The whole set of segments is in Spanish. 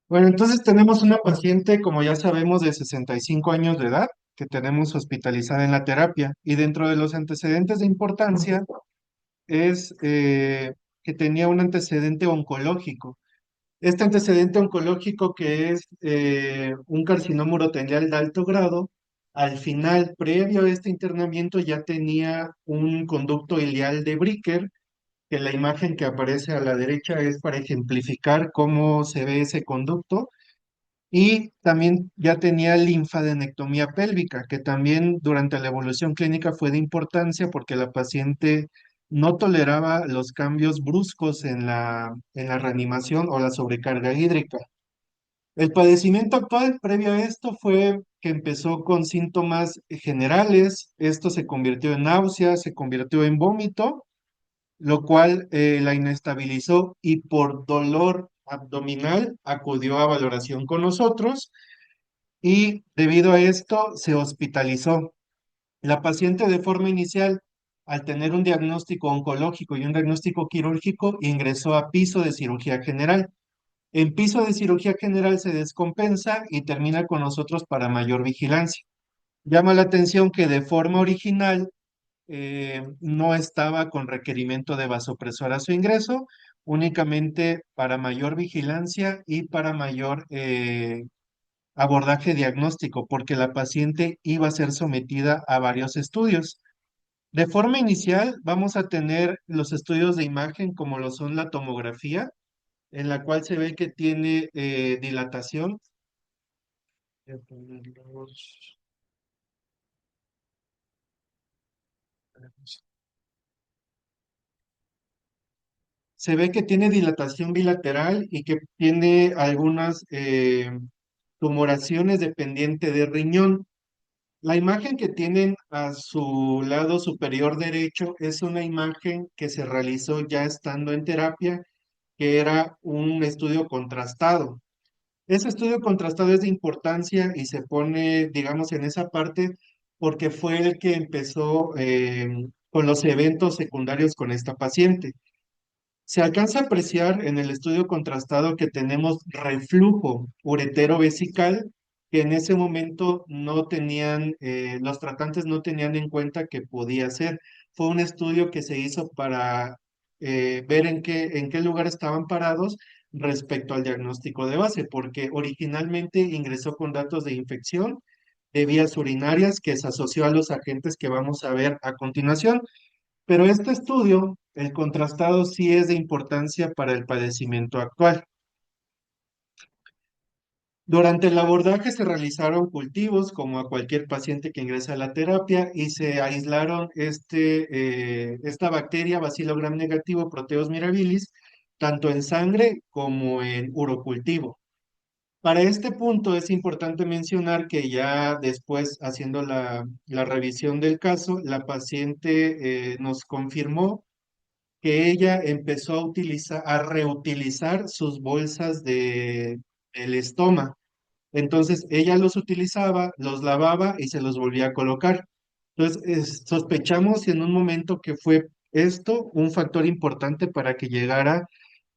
Bueno, entonces tenemos una paciente, como ya sabemos, de 65 años de edad, que tenemos hospitalizada en la terapia. Y dentro de los antecedentes de importancia es que tenía un antecedente oncológico. Este antecedente oncológico que es un carcinoma urothelial de alto grado, al final, previo a este internamiento, ya tenía un conducto ileal de Bricker, que la imagen que aparece a la derecha es para ejemplificar cómo se ve ese conducto. Y también ya tenía linfadenectomía pélvica, que también durante la evolución clínica fue de importancia porque la paciente no toleraba los cambios bruscos en la reanimación o la sobrecarga hídrica. El padecimiento actual previo a esto fue que empezó con síntomas generales, esto se convirtió en náusea, se convirtió en vómito, lo cual la inestabilizó y por dolor abdominal acudió a valoración con nosotros y debido a esto se hospitalizó. La paciente de forma inicial, al tener un diagnóstico oncológico y un diagnóstico quirúrgico, ingresó a piso de cirugía general. En piso de cirugía general se descompensa y termina con nosotros para mayor vigilancia. Llama la atención que de forma original no estaba con requerimiento de vasopresor a su ingreso, únicamente para mayor vigilancia y para mayor abordaje diagnóstico, porque la paciente iba a ser sometida a varios estudios. De forma inicial, vamos a tener los estudios de imagen como lo son la tomografía, en la cual se ve que tiene dilatación. Voy a ponerlos. Se ve que tiene dilatación bilateral y que tiene algunas tumoraciones dependiente de riñón. La imagen que tienen a su lado superior derecho es una imagen que se realizó ya estando en terapia, que era un estudio contrastado. Ese estudio contrastado es de importancia y se pone, digamos, en esa parte porque fue el que empezó con los eventos secundarios con esta paciente. Se alcanza a apreciar en el estudio contrastado que tenemos reflujo uretero-vesical, que en ese momento no tenían, los tratantes no tenían en cuenta que podía ser. Fue un estudio que se hizo para ver en qué lugar estaban parados respecto al diagnóstico de base, porque originalmente ingresó con datos de infección de vías urinarias que se asoció a los agentes que vamos a ver a continuación. Pero este estudio, el contrastado, sí es de importancia para el padecimiento actual. Durante el abordaje se realizaron cultivos, como a cualquier paciente que ingresa a la terapia, y se aislaron esta bacteria Bacillus gram negativo Proteus mirabilis, tanto en sangre como en urocultivo. Para este punto es importante mencionar que ya después, haciendo la revisión del caso, la paciente nos confirmó que ella empezó a reutilizar sus bolsas del estómago. Entonces ella los utilizaba, los lavaba y se los volvía a colocar. Entonces sospechamos en un momento que fue esto un factor importante para que llegara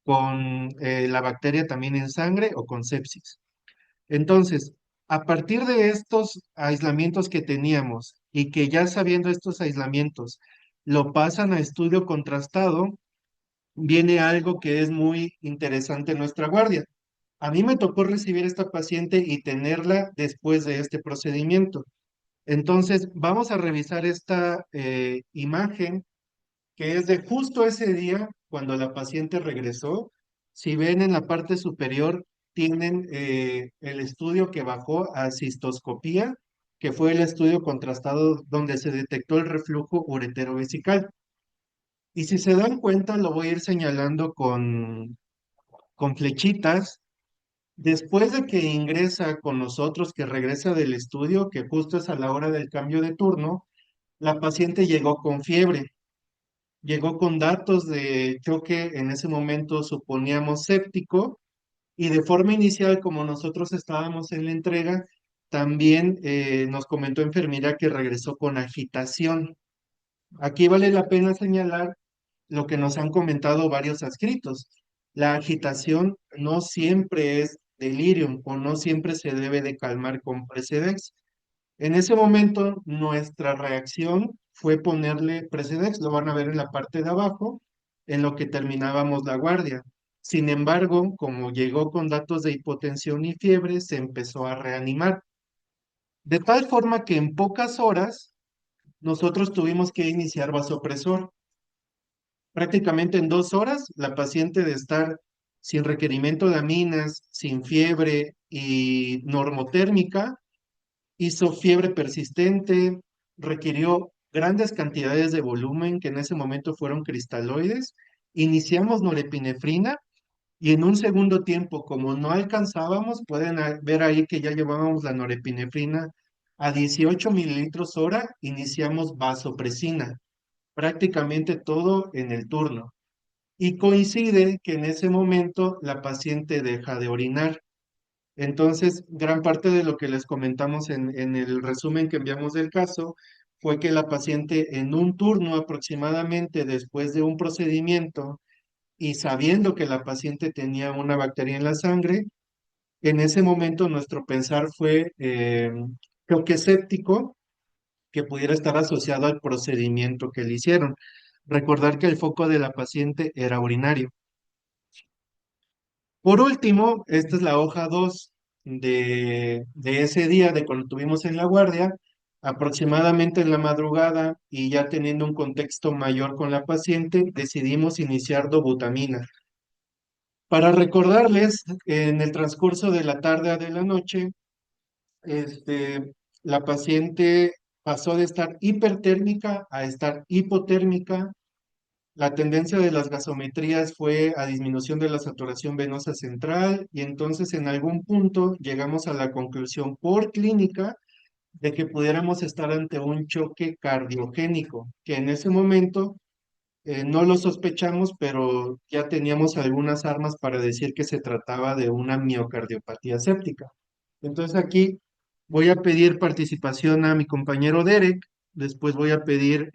con la bacteria también en sangre o con sepsis. Entonces, a partir de estos aislamientos que teníamos y que ya sabiendo estos aislamientos lo pasan a estudio contrastado, viene algo que es muy interesante en nuestra guardia. A mí me tocó recibir esta paciente y tenerla después de este procedimiento. Entonces, vamos a revisar esta imagen que es de justo ese día cuando la paciente regresó. Si ven en la parte superior, tienen el estudio que bajó a cistoscopía, que fue el estudio contrastado donde se detectó el reflujo uretero-vesical. Y si se dan cuenta, lo voy a ir señalando con flechitas. Después de que ingresa con nosotros, que regresa del estudio, que justo es a la hora del cambio de turno, la paciente llegó con fiebre, llegó con datos de choque, en ese momento suponíamos séptico, y de forma inicial, como nosotros estábamos en la entrega, también nos comentó enfermera que regresó con agitación. Aquí vale la pena señalar lo que nos han comentado varios adscritos. La agitación no siempre es delirium o no siempre se debe de calmar con Precedex. En ese momento, nuestra reacción fue ponerle Precedex, lo van a ver en la parte de abajo, en lo que terminábamos la guardia. Sin embargo, como llegó con datos de hipotensión y fiebre, se empezó a reanimar. De tal forma que en pocas horas nosotros tuvimos que iniciar vasopresor. Prácticamente en 2 horas, la paciente de estar sin requerimiento de aminas, sin fiebre y normotérmica, hizo fiebre persistente, requirió grandes cantidades de volumen, que en ese momento fueron cristaloides. Iniciamos norepinefrina y en un segundo tiempo, como no alcanzábamos, pueden ver ahí que ya llevábamos la norepinefrina a 18 mililitros hora, iniciamos vasopresina, prácticamente todo en el turno. Y coincide que en ese momento la paciente deja de orinar. Entonces, gran parte de lo que les comentamos en el resumen que enviamos del caso fue que la paciente en un turno aproximadamente después de un procedimiento y sabiendo que la paciente tenía una bacteria en la sangre, en ese momento nuestro pensar fue creo que séptico, que pudiera estar asociado al procedimiento que le hicieron. Recordar que el foco de la paciente era urinario. Por último, esta es la hoja 2 de ese día, de cuando tuvimos en la guardia, aproximadamente en la madrugada y ya teniendo un contexto mayor con la paciente, decidimos iniciar dobutamina. Para recordarles, en el transcurso de la tarde a de la noche, la paciente pasó de estar hipertérmica a estar hipotérmica. La tendencia de las gasometrías fue a disminución de la saturación venosa central y entonces en algún punto llegamos a la conclusión por clínica de que pudiéramos estar ante un choque cardiogénico, que en ese momento no lo sospechamos, pero ya teníamos algunas armas para decir que se trataba de una miocardiopatía séptica. Entonces aquí voy a pedir participación a mi compañero Derek, después voy a pedir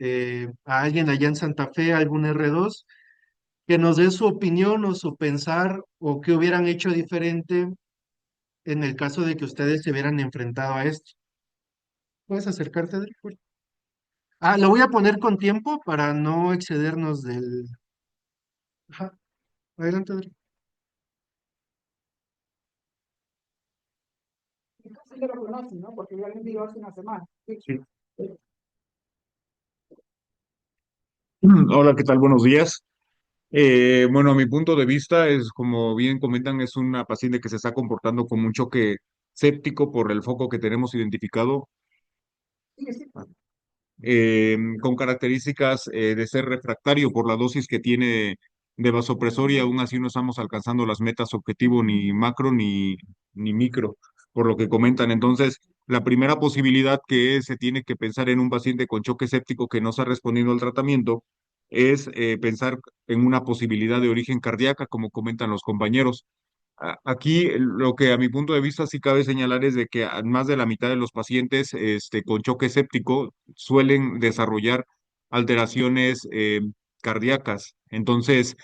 a alguien allá en Santa Fe, algún R2, que nos dé su opinión o su pensar o qué hubieran hecho diferente en el caso de que ustedes se hubieran enfrentado a esto. ¿Puedes acercarte, Derek? Ah, lo voy a poner con tiempo para no excedernos del... Ajá, adelante, Derek. Sí que lo conocen, ¿no? Porque ya lo envió hace una semana. Sí. Sí. Hola, ¿qué tal? Buenos días. Bueno, a mi punto de vista es, como bien comentan, es una paciente que se está comportando como un choque séptico por el foco que tenemos identificado, Sí, sí. con características de ser refractario por la dosis que tiene de vasopresor y aún así no estamos alcanzando las metas objetivo ni macro ni micro, por lo que comentan. Entonces, la primera posibilidad que se tiene que pensar en un paciente con choque séptico que no está respondiendo al tratamiento es pensar en una posibilidad de origen cardíaca, como comentan los compañeros. Aquí lo que a mi punto de vista sí cabe señalar es de que más de la mitad de los pacientes con choque séptico suelen desarrollar alteraciones cardíacas. Entonces,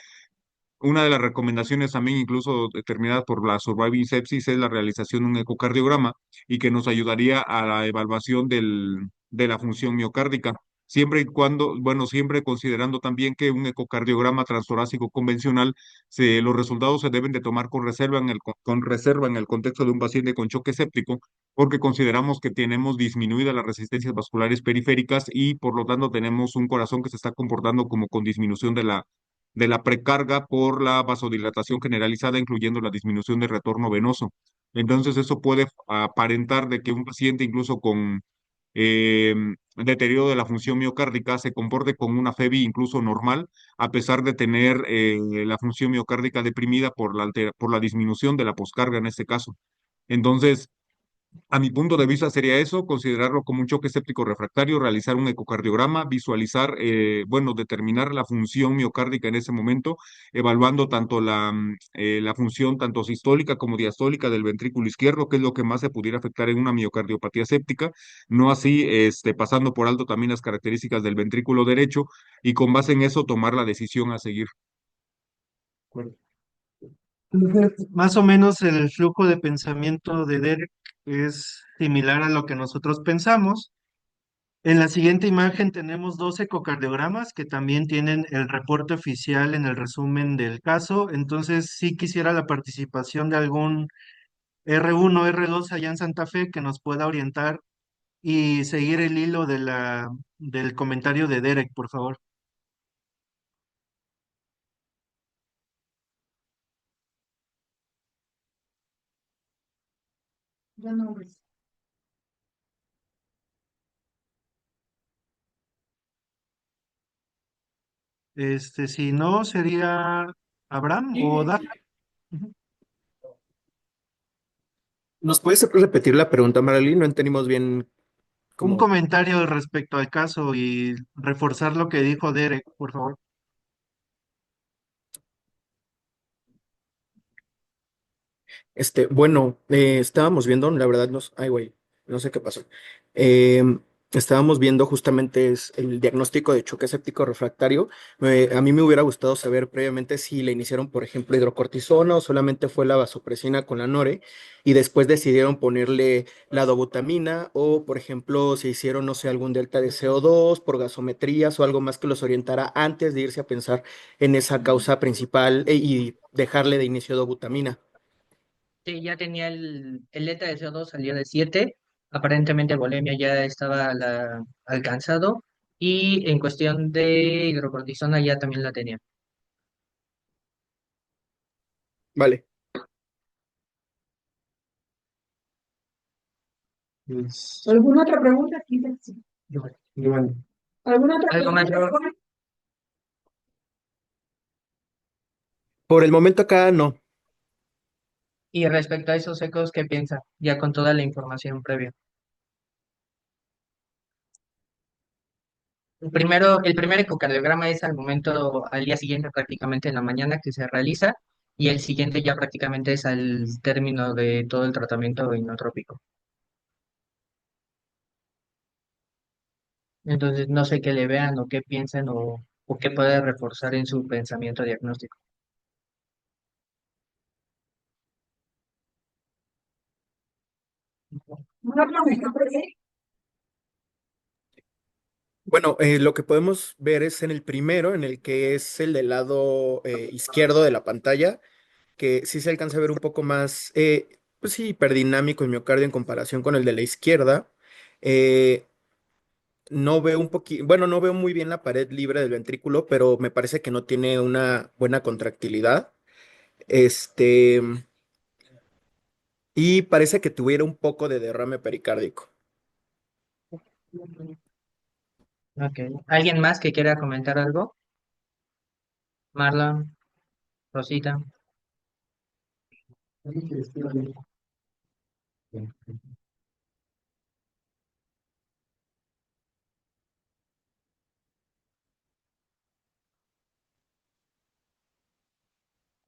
una de las recomendaciones también, incluso determinadas por la Surviving Sepsis, es la realización de un ecocardiograma y que nos ayudaría a la evaluación de la función miocárdica. Siempre y cuando, bueno, siempre considerando también que un ecocardiograma transtorácico convencional, los resultados se deben de tomar con reserva con reserva en el contexto de un paciente con choque séptico, porque consideramos que tenemos disminuidas las resistencias vasculares periféricas y por lo tanto tenemos un corazón que se está comportando como con disminución de la precarga por la vasodilatación generalizada, incluyendo la disminución del retorno venoso. Entonces, eso puede aparentar de que un paciente, incluso con eh, deterioro de la función miocárdica, se comporte con una FEBI incluso normal, a pesar de tener la función miocárdica deprimida por por la disminución de la poscarga en este caso. Entonces, a mi punto de vista sería eso, considerarlo como un choque séptico refractario, realizar un ecocardiograma, visualizar, bueno, determinar la función miocárdica en ese momento, evaluando tanto la función tanto sistólica como diastólica del ventrículo izquierdo, que es lo que más se pudiera afectar en una miocardiopatía séptica, no así pasando por alto también las características del ventrículo derecho y con base en eso tomar la decisión a seguir. Acuerdo. Más o menos el flujo de pensamiento de Derek es similar a lo que nosotros pensamos. En la siguiente imagen tenemos dos ecocardiogramas que también tienen el reporte oficial en el resumen del caso. Entonces, sí quisiera la participación de algún R1, R2 allá en Santa Fe que nos pueda orientar y seguir el hilo del comentario de Derek, por favor. Ya no, pues. Si no, sería Abraham o Daf. Ujú. ¿Nos puedes repetir la pregunta, Marilyn? No entendimos bien Un cómo. comentario respecto al caso y reforzar lo que dijo Derek, por favor. Bueno, estábamos viendo, la verdad, ay, güey, no sé qué pasó. Em, Estábamos viendo justamente el diagnóstico de choque séptico refractario. A mí me hubiera gustado saber previamente si le iniciaron, por ejemplo, hidrocortisona o solamente fue la vasopresina con la nore y después decidieron ponerle la dobutamina o, por ejemplo, si hicieron, no sé, algún delta de CO2 por gasometrías o algo más que los orientara antes de irse a pensar en esa causa principal y dejarle de inicio dobutamina. Sí, ya tenía el letra de CO2 salía de 7, aparentemente bulimia ya estaba alcanzado y en cuestión de hidrocortisona ya también la tenía. Vale. Es- ¿Alguna otra pregunta? Sí. Bueno, ¿Alguna otra ¿Algo más, pregunta? Robert? Por el momento acá no. Y respecto a esos ecos, ¿qué piensa? Ya con toda la información previa. El primer ecocardiograma es al momento, al día siguiente prácticamente en la mañana que se realiza y el siguiente ya prácticamente es al término de todo el tratamiento inotrópico. Entonces no sé qué le vean o qué piensen o qué puede reforzar en su pensamiento diagnóstico. Una pregunta, Bueno, lo que podemos ver es en el primero, en el que es el del lado izquierdo de la pantalla, que sí se alcanza a ver un poco más, pues sí, hiperdinámico el miocardio en comparación con el de la izquierda. Eh, no veo bueno, no veo muy bien la pared libre del ventrículo, pero me parece que no tiene una buena contractilidad. Este, y parece que tuviera un poco de derrame pericárdico. Ok. ¿Alguien más que quiera comentar algo? Marlon, Rosita.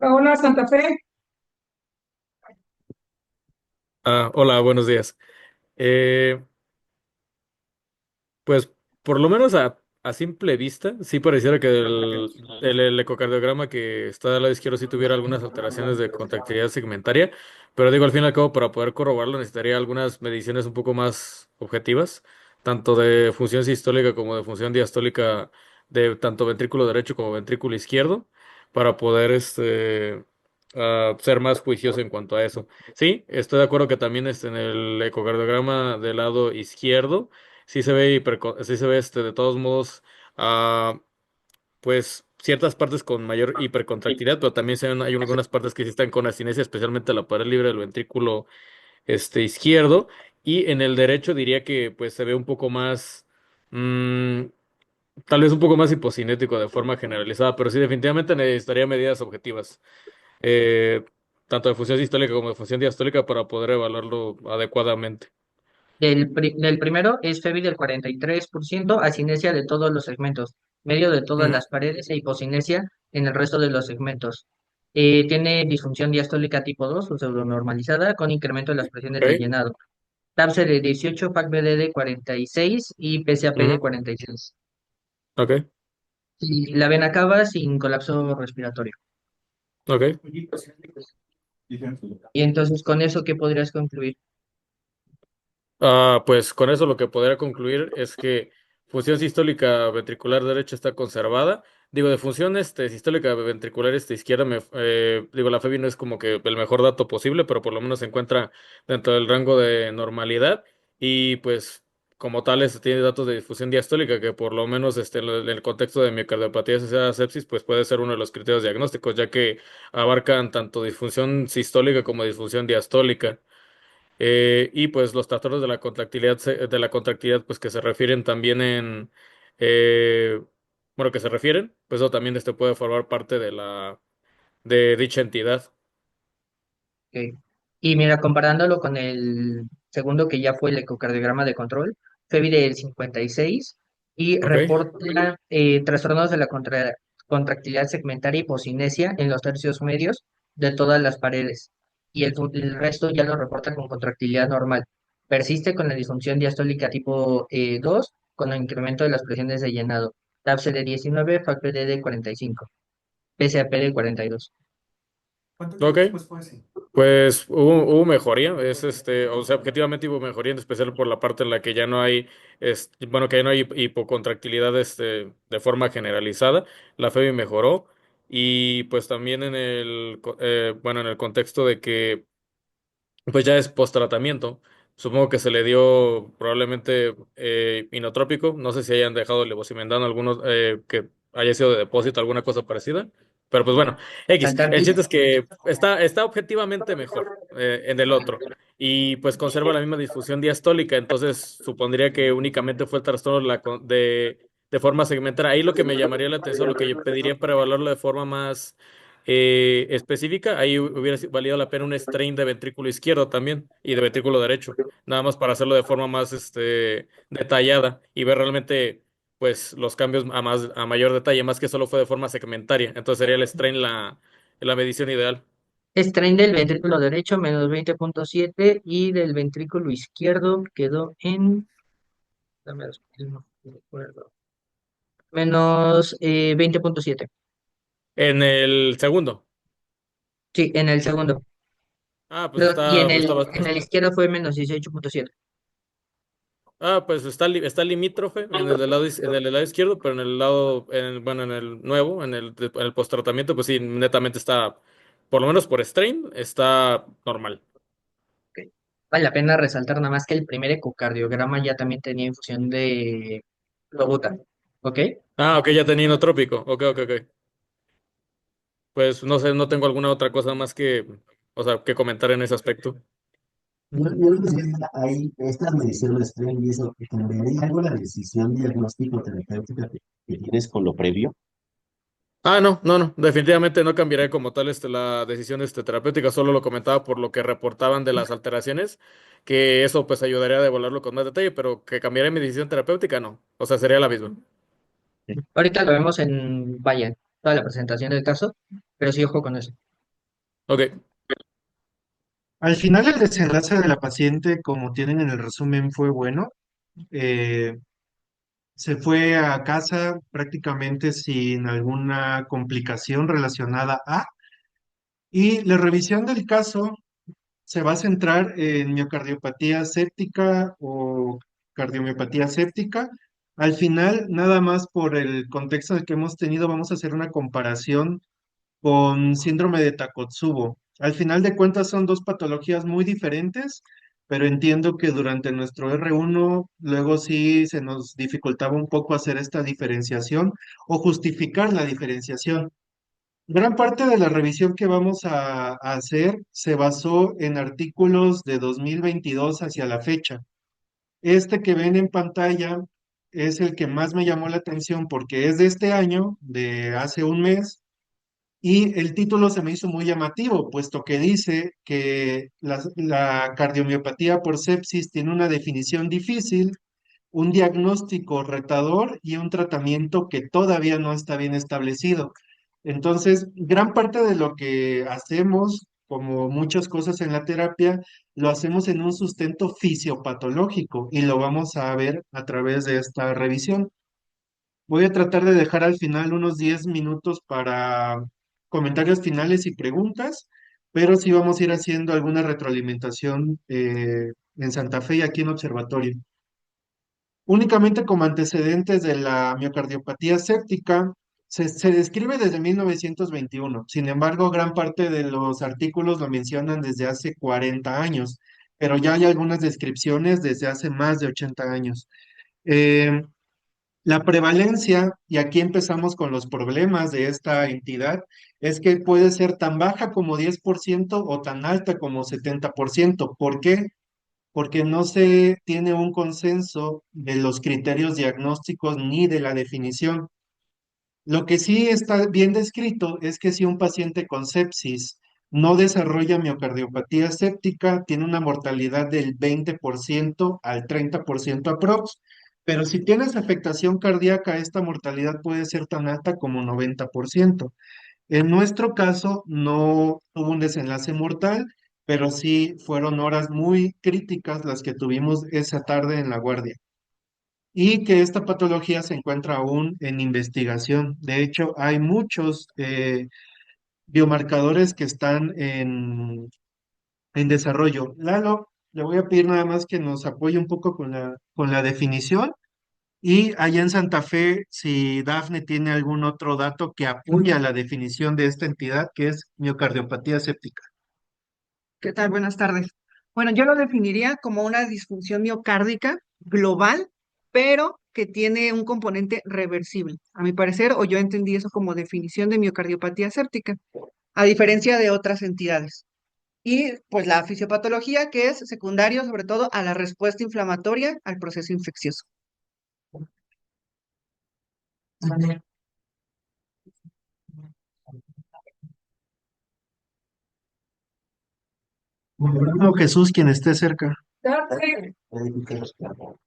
Hola, Santa Fe. Hola, buenos días. Eh, pues por lo menos a simple vista, sí pareciera que el ecocardiograma que está del lado izquierdo sí tuviera algunas alteraciones de contractilidad segmentaria, pero digo, al fin y al cabo, para poder corroborarlo necesitaría algunas mediciones un poco más objetivas, tanto de función sistólica como de función diastólica de tanto ventrículo derecho como ventrículo izquierdo, para poder ser más juicioso en cuanto a eso. Sí, estoy de acuerdo que también en el ecocardiograma del lado izquierdo sí se ve, sí se ve de todos modos, ah, pues ciertas partes con mayor hipercontractilidad, pero también hay algunas partes que sí están con asinesia, especialmente la pared libre del ventrículo izquierdo. Y en el derecho diría que pues se ve un poco más, mm, tal vez un poco más hipocinético de forma generalizada, pero sí definitivamente necesitaría medidas objetivas, eh, tanto de función sistólica como de función diastólica para poder evaluarlo adecuadamente. Del primero es FEBI del 43%, asinesia de todos los segmentos, medio de todas Ujú. las paredes e hipocinesia en el resto de los segmentos. Tiene disfunción diastólica tipo 2 o pseudonormalizada con incremento de las presiones de Ok, llenado. TAPSE de 18, PAC-BD de 46 y PSAP de ujú, 46. ok. Y la vena cava sin colapso respiratorio. Ok. Y entonces con eso, ¿qué podrías concluir? Pues con eso lo que podría concluir es que función sistólica ventricular derecha está conservada. Digo, de función sistólica ventricular izquierda, digo, la FEBI no es como que el mejor dato posible, pero por lo menos se encuentra dentro del rango de normalidad. Y pues, como tal, tiene datos de difusión diastólica, que por lo menos en el contexto de miocardiopatía asociada a sepsis, pues puede ser uno de los criterios diagnósticos, ya que abarcan tanto disfunción sistólica como disfunción diastólica. Y pues los trastornos de la contractilidad, pues que se refieren también eh, bueno, que se refieren, pues eso también puede formar parte de dicha entidad. Ok. Y mira, comparándolo con el segundo que ya fue el ecocardiograma de control, FEBI del 56 y Ok. reporta trastornos de la contractilidad segmentaria y posinesia en los tercios medios de todas las paredes. Y el resto ya lo reporta con contractilidad normal. Persiste con la disfunción diastólica tipo 2 con el incremento de las presiones de llenado. TAPS de 19, FACPD de 45, PSAP de 42. ¿Cuánto tiempo Ok. después fue ese? Pues hubo mejoría, o sea, objetivamente hubo mejoría, en especial por la parte en la que ya no hay, bueno, que ya no hay hipocontractilidad, de forma generalizada. La FEBI mejoró y pues también bueno, en el contexto de que pues ya es post-tratamiento. Supongo que se le dio probablemente inotrópico. No sé si hayan dejado levosimendan algunos que haya sido de depósito, alguna cosa parecida. Pero pues bueno, X. El Cantartis. chiste es que está objetivamente mejor en el otro. Y pues conserva la misma disfunción diastólica. Entonces supondría que únicamente fue el trastorno de forma segmentaria. Ahí lo que me llamaría la atención, lo que yo pediría para evaluarlo de forma más específica, ahí hubiera valido la pena un strain de ventrículo izquierdo también y de ventrículo derecho, nada más para hacerlo de forma más detallada y ver realmente pues los cambios a mayor detalle, más que solo fue de forma segmentaria. Entonces sería el strain la medición ideal. Strain del ventrículo derecho, menos 20,7 y del ventrículo izquierdo quedó en, dame dos, no recuerdo, menos 20,7. En el segundo. Sí, en el segundo. Pues Y en está, en el izquierdo fue menos 18,7. pues está limítrofe en el en el lado izquierdo, pero en el lado, bueno, en el nuevo, en el post-tratamiento, pues sí, netamente está, por lo menos por strain, está normal. Ok. Vale la pena resaltar nada más que el primer ecocardiograma ya también tenía infusión de Lobutan. ¿Ok? Ok, ya tenía inotrópico. Ok, ok, ok. Pues no sé, no tengo alguna otra cosa más o sea, que comentar en ese aspecto. Yo creo que sí hay estas mediciones extremo y eso que cambiaría algo la decisión diagnóstico terapéutica que tienes con lo previo. No, no, no, definitivamente no cambiaré como tal la decisión terapéutica, solo lo comentaba por lo que reportaban de las alteraciones, que eso pues ayudaría a devolverlo con más detalle, pero que cambiaré mi decisión terapéutica, no, o sea, sería la misma. Ahorita lo vemos en, vaya, toda la presentación del caso, pero sí ojo con eso. Ok. Al final el desenlace de la paciente, como tienen en el resumen, fue bueno. Eh, Se fue a casa prácticamente sin alguna complicación relacionada a, y la revisión del caso se va a centrar en miocardiopatía séptica o cardiomiopatía séptica. Al final, nada más por el contexto que hemos tenido, vamos a hacer una comparación con síndrome de Takotsubo. Al final de cuentas son dos patologías muy diferentes, pero entiendo que durante nuestro R1 luego sí se nos dificultaba un poco hacer esta diferenciación o justificar la diferenciación. Gran parte de la revisión que vamos a hacer se basó en artículos de 2022 hacia la fecha. Este que ven en pantalla es el que más me llamó la atención porque es de este año, de hace un mes, y el título se me hizo muy llamativo, puesto que dice que la cardiomiopatía por sepsis tiene una definición difícil, un diagnóstico retador y un tratamiento que todavía no está bien establecido. Entonces, gran parte de lo que hacemos, como muchas cosas en la terapia, lo hacemos en un sustento fisiopatológico y lo vamos a ver a través de esta revisión. Voy a tratar de dejar al final unos 10 minutos para comentarios finales y preguntas, pero sí vamos a ir haciendo alguna retroalimentación en Santa Fe y aquí en Observatorio. Únicamente como antecedentes de la miocardiopatía séptica, se describe desde 1921. Sin embargo, gran parte de los artículos lo mencionan desde hace 40 años, pero ya hay algunas descripciones desde hace más de 80 años. Eh, la prevalencia, y aquí empezamos con los problemas de esta entidad, es que puede ser tan baja como 10% o tan alta como 70%. ¿Por qué? Porque no se tiene un consenso de los criterios diagnósticos ni de la definición. Lo que sí está bien descrito es que si un paciente con sepsis no desarrolla miocardiopatía séptica, tiene una mortalidad del 20% al 30% aprox, pero si tienes afectación cardíaca, esta mortalidad puede ser tan alta como 90%. En nuestro caso no tuvo un desenlace mortal, pero sí fueron horas muy críticas las que tuvimos esa tarde en la guardia. Y que esta patología se encuentra aún en investigación. De hecho, hay muchos biomarcadores que están en desarrollo. Lalo, le voy a pedir nada más que nos apoye un poco con la definición. Y allá en Santa Fe, si Dafne tiene algún otro dato que apoya la definición de esta entidad, que es miocardiopatía séptica. ¿Qué tal? Buenas tardes. Bueno, yo lo definiría como una disfunción miocárdica global, pero que tiene un componente reversible, a mi parecer, o yo entendí eso como definición de miocardiopatía séptica, a diferencia de otras entidades. Y pues la fisiopatología, que es secundario sobre todo a la respuesta inflamatoria al proceso infeccioso. No, Jesús, quien esté cerca. Dafne,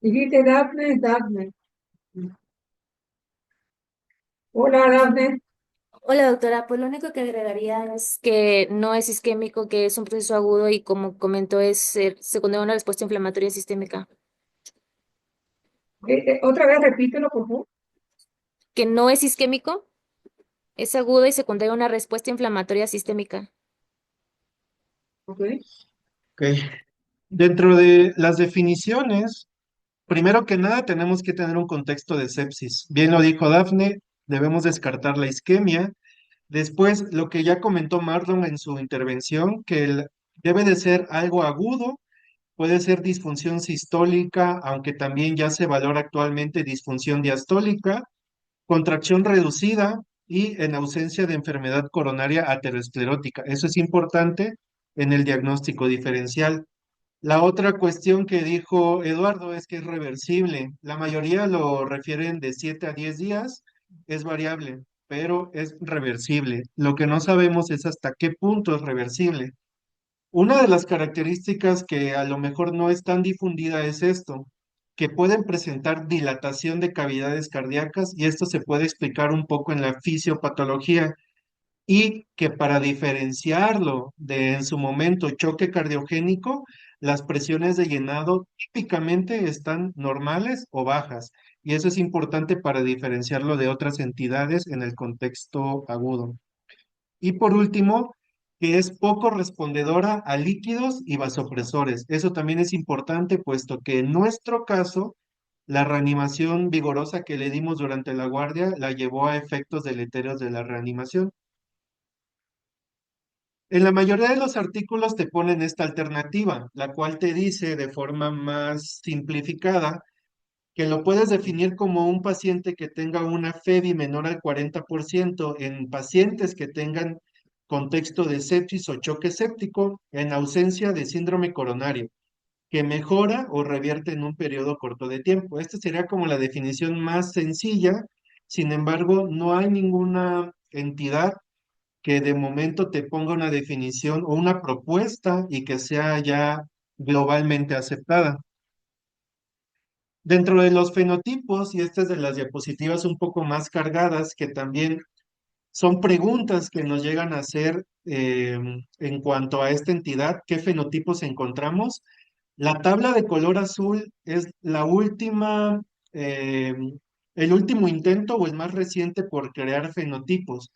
dijiste Dafne, Dafne. Hola, Dafne. Hola doctora, pues lo único que agregaría es que no es isquémico, que es un proceso agudo y como comentó es secundario a una respuesta inflamatoria sistémica. Otra vez repítelo, por favor. Que no es isquémico, es agudo y secundario a una respuesta inflamatoria sistémica. Ok. Ok. Dentro de las definiciones, primero que nada tenemos que tener un contexto de sepsis. Bien lo dijo Dafne, debemos descartar la isquemia. Después, lo que ya comentó Marlon en su intervención, que debe de ser algo agudo, puede ser disfunción sistólica, aunque también ya se valora actualmente disfunción diastólica, contracción reducida y en ausencia de enfermedad coronaria aterosclerótica. Eso es importante en el diagnóstico diferencial. La otra cuestión que dijo Eduardo es que es reversible. La mayoría lo refieren de 7 a 10 días, es variable, pero es reversible. Lo que no sabemos es hasta qué punto es reversible. Una de las características que a lo mejor no es tan difundida es esto, que pueden presentar dilatación de cavidades cardíacas y esto se puede explicar un poco en la fisiopatología y que para diferenciarlo de en su momento choque cardiogénico, las presiones de llenado típicamente están normales o bajas y eso es importante para diferenciarlo de otras entidades en el contexto agudo. Y por último, que es poco respondedora a líquidos y vasopresores. Eso también es importante, puesto que en nuestro caso, la reanimación vigorosa que le dimos durante la guardia la llevó a efectos deleterios de la reanimación. En la mayoría de los artículos te ponen esta alternativa, la cual te dice de forma más simplificada que lo puedes definir como un paciente que tenga una FEBI menor al 40% en pacientes que tengan contexto de sepsis o choque séptico en ausencia de síndrome coronario, que mejora o revierte en un periodo corto de tiempo. Esta sería como la definición más sencilla, sin embargo, no hay ninguna entidad que de momento te ponga una definición o una propuesta y que sea ya globalmente aceptada. Dentro de los fenotipos, y estas de las diapositivas un poco más cargadas, que también son preguntas que nos llegan a hacer en cuanto a esta entidad, ¿qué fenotipos encontramos? La tabla de color azul es la última, el último intento o el más reciente por crear fenotipos.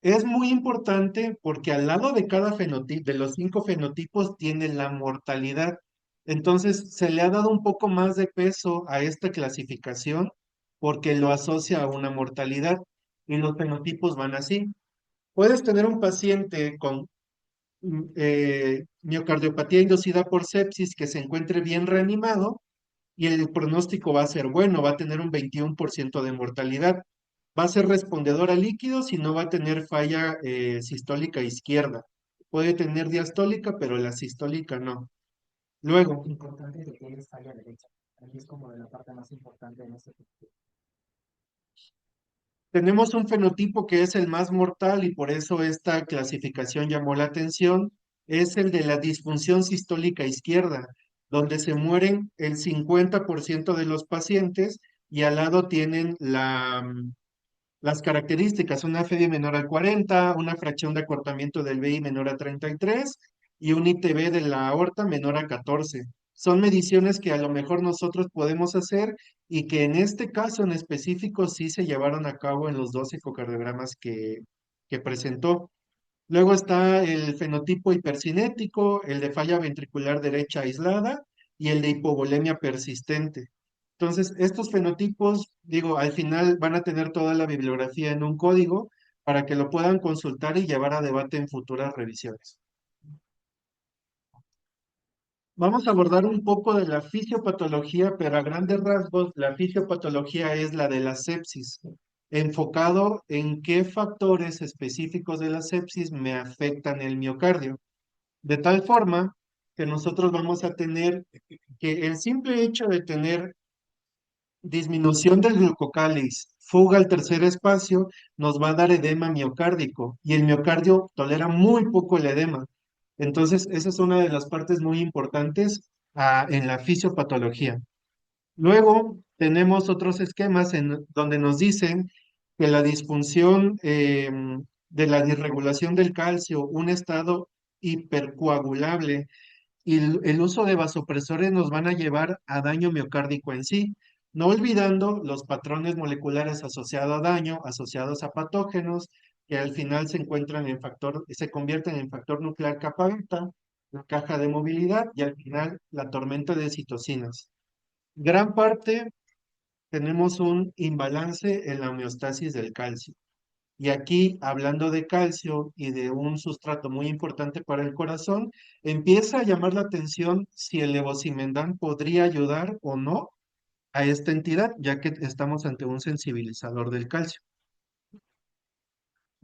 Es muy importante porque al lado de cada fenotipo, de los 5 fenotipos, tiene la mortalidad. Entonces, se le ha dado un poco más de peso a esta clasificación porque lo asocia a una mortalidad y los fenotipos van así. Puedes tener un paciente con miocardiopatía inducida por sepsis que se encuentre bien reanimado y el pronóstico va a ser bueno, va a tener un 21% de mortalidad. Va a ser respondedor a líquidos y no va a tener falla sistólica izquierda. Puede tener diastólica, pero la sistólica no. Luego, Importante que tienes falla derecha. Aquí es como de la parte más importante en este. tenemos un fenotipo que es el más mortal y por eso esta clasificación llamó la atención, es el de la disfunción sistólica izquierda, donde se mueren el 50% de los pacientes y al lado tienen las características, una FEBI menor al 40, una fracción de acortamiento del VI menor a 33 y un ITB de la aorta menor a 14. Son mediciones que a lo mejor nosotros podemos hacer y que en este caso en específico sí se llevaron a cabo en los 12 ecocardiogramas que presentó. Luego está el fenotipo hipercinético, el de falla ventricular derecha aislada y el de hipovolemia persistente. Entonces, estos fenotipos, digo, al final van a tener toda la bibliografía en un código para que lo puedan consultar y llevar a debate en futuras revisiones. Vamos a abordar un poco de la fisiopatología, pero a grandes rasgos, la fisiopatología es la de la sepsis, enfocado en qué factores específicos de la sepsis me afectan el miocardio. De tal forma que nosotros vamos a tener que el simple hecho de tener disminución del glucocáliz, fuga al tercer espacio, nos va a dar edema miocárdico y el miocardio tolera muy poco el edema. Entonces, esa es una de las partes muy importantes en la fisiopatología. Luego tenemos otros esquemas en donde nos dicen que la disfunción de la disregulación del calcio, un estado hipercoagulable y el uso de vasopresores nos van a llevar a daño miocárdico en sí, no olvidando los patrones moleculares asociados a daño, asociados a patógenos, que al final se encuentran en factor, se convierten en factor nuclear capa beta, la caja de movilidad y al final la tormenta de citocinas. Gran parte tenemos un imbalance en la homeostasis del calcio. Y aquí, hablando de calcio y de un sustrato muy importante para el corazón, empieza a llamar la atención si el levosimendan podría ayudar o no a esta entidad, ya que estamos ante un sensibilizador del calcio.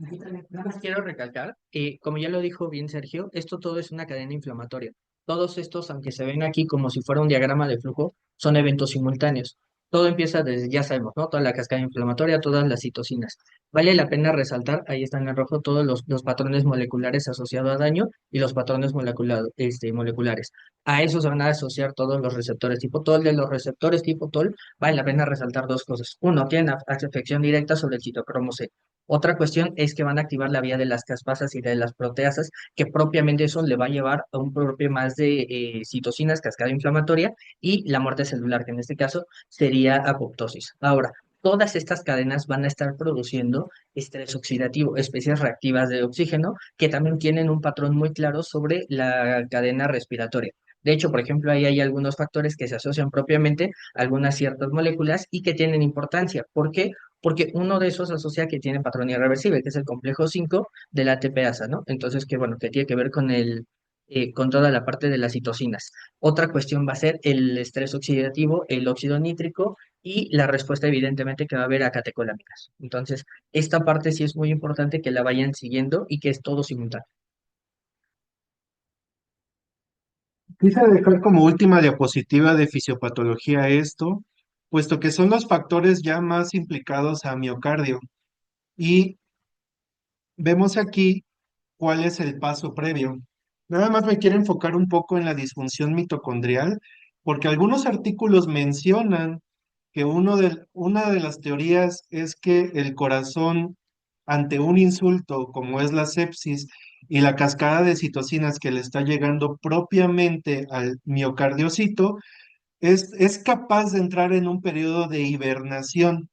Aquí también, nada más quiero recalcar, como ya lo dijo bien Sergio, esto todo es una cadena inflamatoria. Todos estos, aunque se ven aquí como si fuera un diagrama de flujo, son eventos simultáneos. Todo empieza desde, ya sabemos, ¿no? Toda la cascada inflamatoria, todas las citocinas. Vale la pena resaltar, ahí están en rojo, todos los patrones moleculares asociados a daño y los patrones moleculares. A eso se van a asociar todos los receptores tipo TOL. De los receptores tipo TOL, vale la pena resaltar dos cosas. Uno, tienen afección directa sobre el citocromo C. Otra cuestión es que van a activar la vía de las caspasas y de las proteasas, que propiamente eso le va a llevar a un propio más de citocinas, cascada inflamatoria y la muerte celular, que en este caso sería apoptosis. Ahora, todas estas cadenas van a estar produciendo estrés oxidativo, especies reactivas de oxígeno, que también tienen un patrón muy claro sobre la cadena respiratoria. De hecho, por ejemplo, ahí hay algunos factores que se asocian propiamente a algunas ciertas moléculas y que tienen importancia. ¿Por qué? Porque uno de esos asocia que tiene patrón irreversible, que es el complejo 5 de la ATPasa, ¿no? Entonces, que bueno, que tiene que ver con con toda la parte de las citocinas. Otra cuestión va a ser el estrés oxidativo, el óxido nítrico y la respuesta evidentemente que va a haber a catecolaminas. Entonces, esta parte sí es muy importante que la vayan siguiendo y que es todo simultáneo. Quise dejar como última diapositiva de fisiopatología esto, puesto que son los factores ya más implicados a miocardio. Y vemos aquí cuál es el paso previo. Nada más me quiero enfocar un poco en la disfunción mitocondrial, porque algunos artículos mencionan que una de las teorías es que el corazón, ante un insulto como es la sepsis y la cascada de citocinas que le está llegando propiamente al miocardiocito, es capaz de entrar en un periodo de hibernación.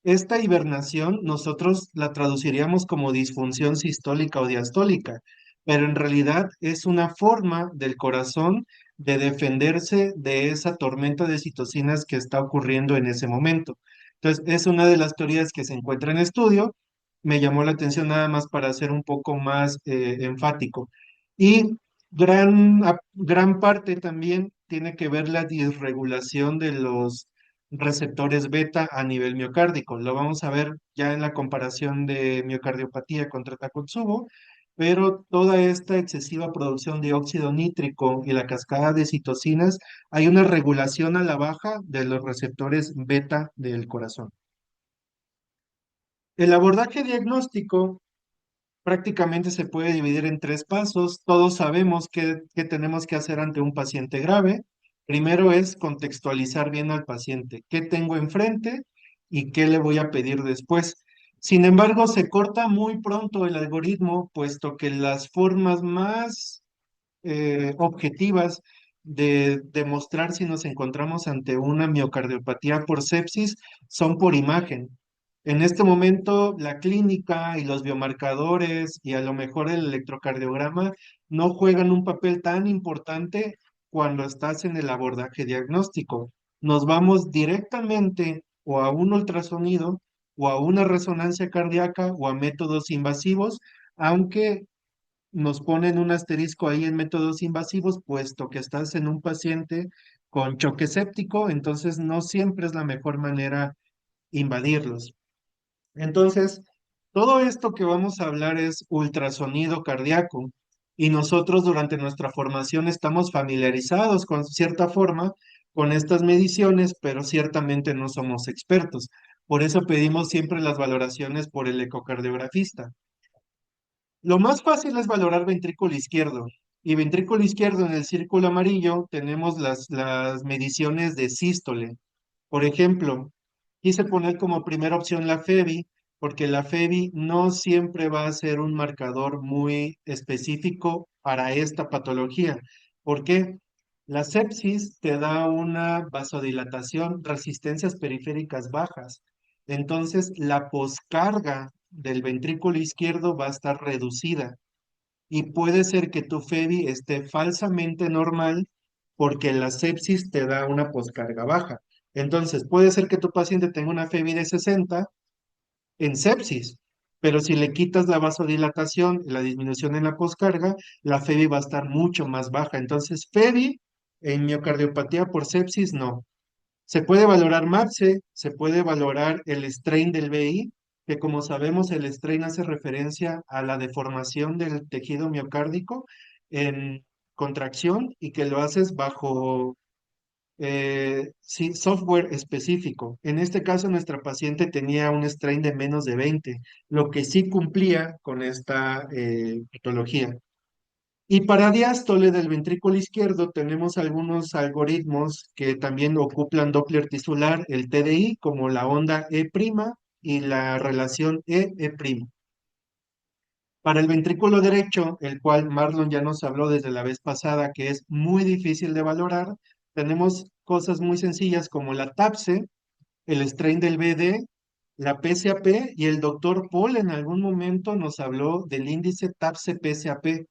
Esta hibernación nosotros la traduciríamos como disfunción sistólica o diastólica, pero en realidad es una forma del corazón de defenderse de esa tormenta de citocinas que está ocurriendo en ese momento. Entonces, es una de las teorías que se encuentra en estudio. Me llamó la atención nada más para ser un poco más enfático. Y gran parte también tiene que ver la disregulación de los receptores beta a nivel miocárdico. Lo vamos a ver ya en la comparación de miocardiopatía contra Takotsubo, pero toda esta excesiva producción de óxido nítrico y la cascada de citocinas, hay una regulación a la baja de los receptores beta del corazón. El abordaje diagnóstico prácticamente se puede dividir en tres pasos. Todos sabemos qué tenemos que hacer ante un paciente grave. Primero es contextualizar bien al paciente, qué tengo enfrente y qué le voy a pedir después. Sin embargo, se corta muy pronto el algoritmo, puesto que las formas más objetivas de demostrar si nos encontramos ante una miocardiopatía por sepsis son por imagen. En este momento, la clínica y los biomarcadores y a lo mejor el electrocardiograma no juegan un papel tan importante cuando estás en el abordaje diagnóstico. Nos vamos directamente o a un ultrasonido o a una resonancia cardíaca o a métodos invasivos, aunque nos ponen un asterisco ahí en métodos invasivos, puesto que estás en un paciente con choque séptico, entonces no siempre es la mejor manera invadirlos. Entonces, todo esto que vamos a hablar es ultrasonido cardíaco y nosotros durante nuestra formación estamos familiarizados con cierta forma con estas mediciones, pero ciertamente no somos expertos. Por eso pedimos siempre las valoraciones por el ecocardiografista. Lo más fácil es valorar ventrículo izquierdo. Y ventrículo izquierdo en el círculo amarillo tenemos las mediciones de sístole. Por ejemplo, quise poner como primera opción la FEBI, porque la FEBI no siempre va a ser un marcador muy específico para esta patología. ¿Por qué? La sepsis te da una vasodilatación, resistencias periféricas bajas. Entonces, la poscarga del ventrículo izquierdo va a estar reducida y puede ser que tu FEBI esté falsamente normal porque la sepsis te da una poscarga baja. Entonces, puede ser que tu paciente tenga una FEBI de 60 en sepsis, pero si le quitas la vasodilatación, la disminución en la poscarga, la FEBI va a estar mucho más baja. Entonces, FEBI en miocardiopatía por sepsis, no. Se puede valorar MAPSE, se puede valorar el strain del BI, que como sabemos el strain hace referencia a la deformación del tejido miocárdico en contracción y que lo haces bajo sí, software específico. En este caso, nuestra paciente tenía un strain de menos de 20, lo que sí cumplía con esta patología. Y para diástole del ventrículo izquierdo tenemos algunos algoritmos que también ocupan Doppler tisular, el TDI, como la onda E' y la relación E-E'. Para el ventrículo derecho, el cual Marlon ya nos habló desde la vez pasada, que es muy difícil de valorar, tenemos cosas muy sencillas como la TAPSE, el strain del BD, la PSAP y el doctor Paul en algún momento nos habló del índice TAPSE-PSAP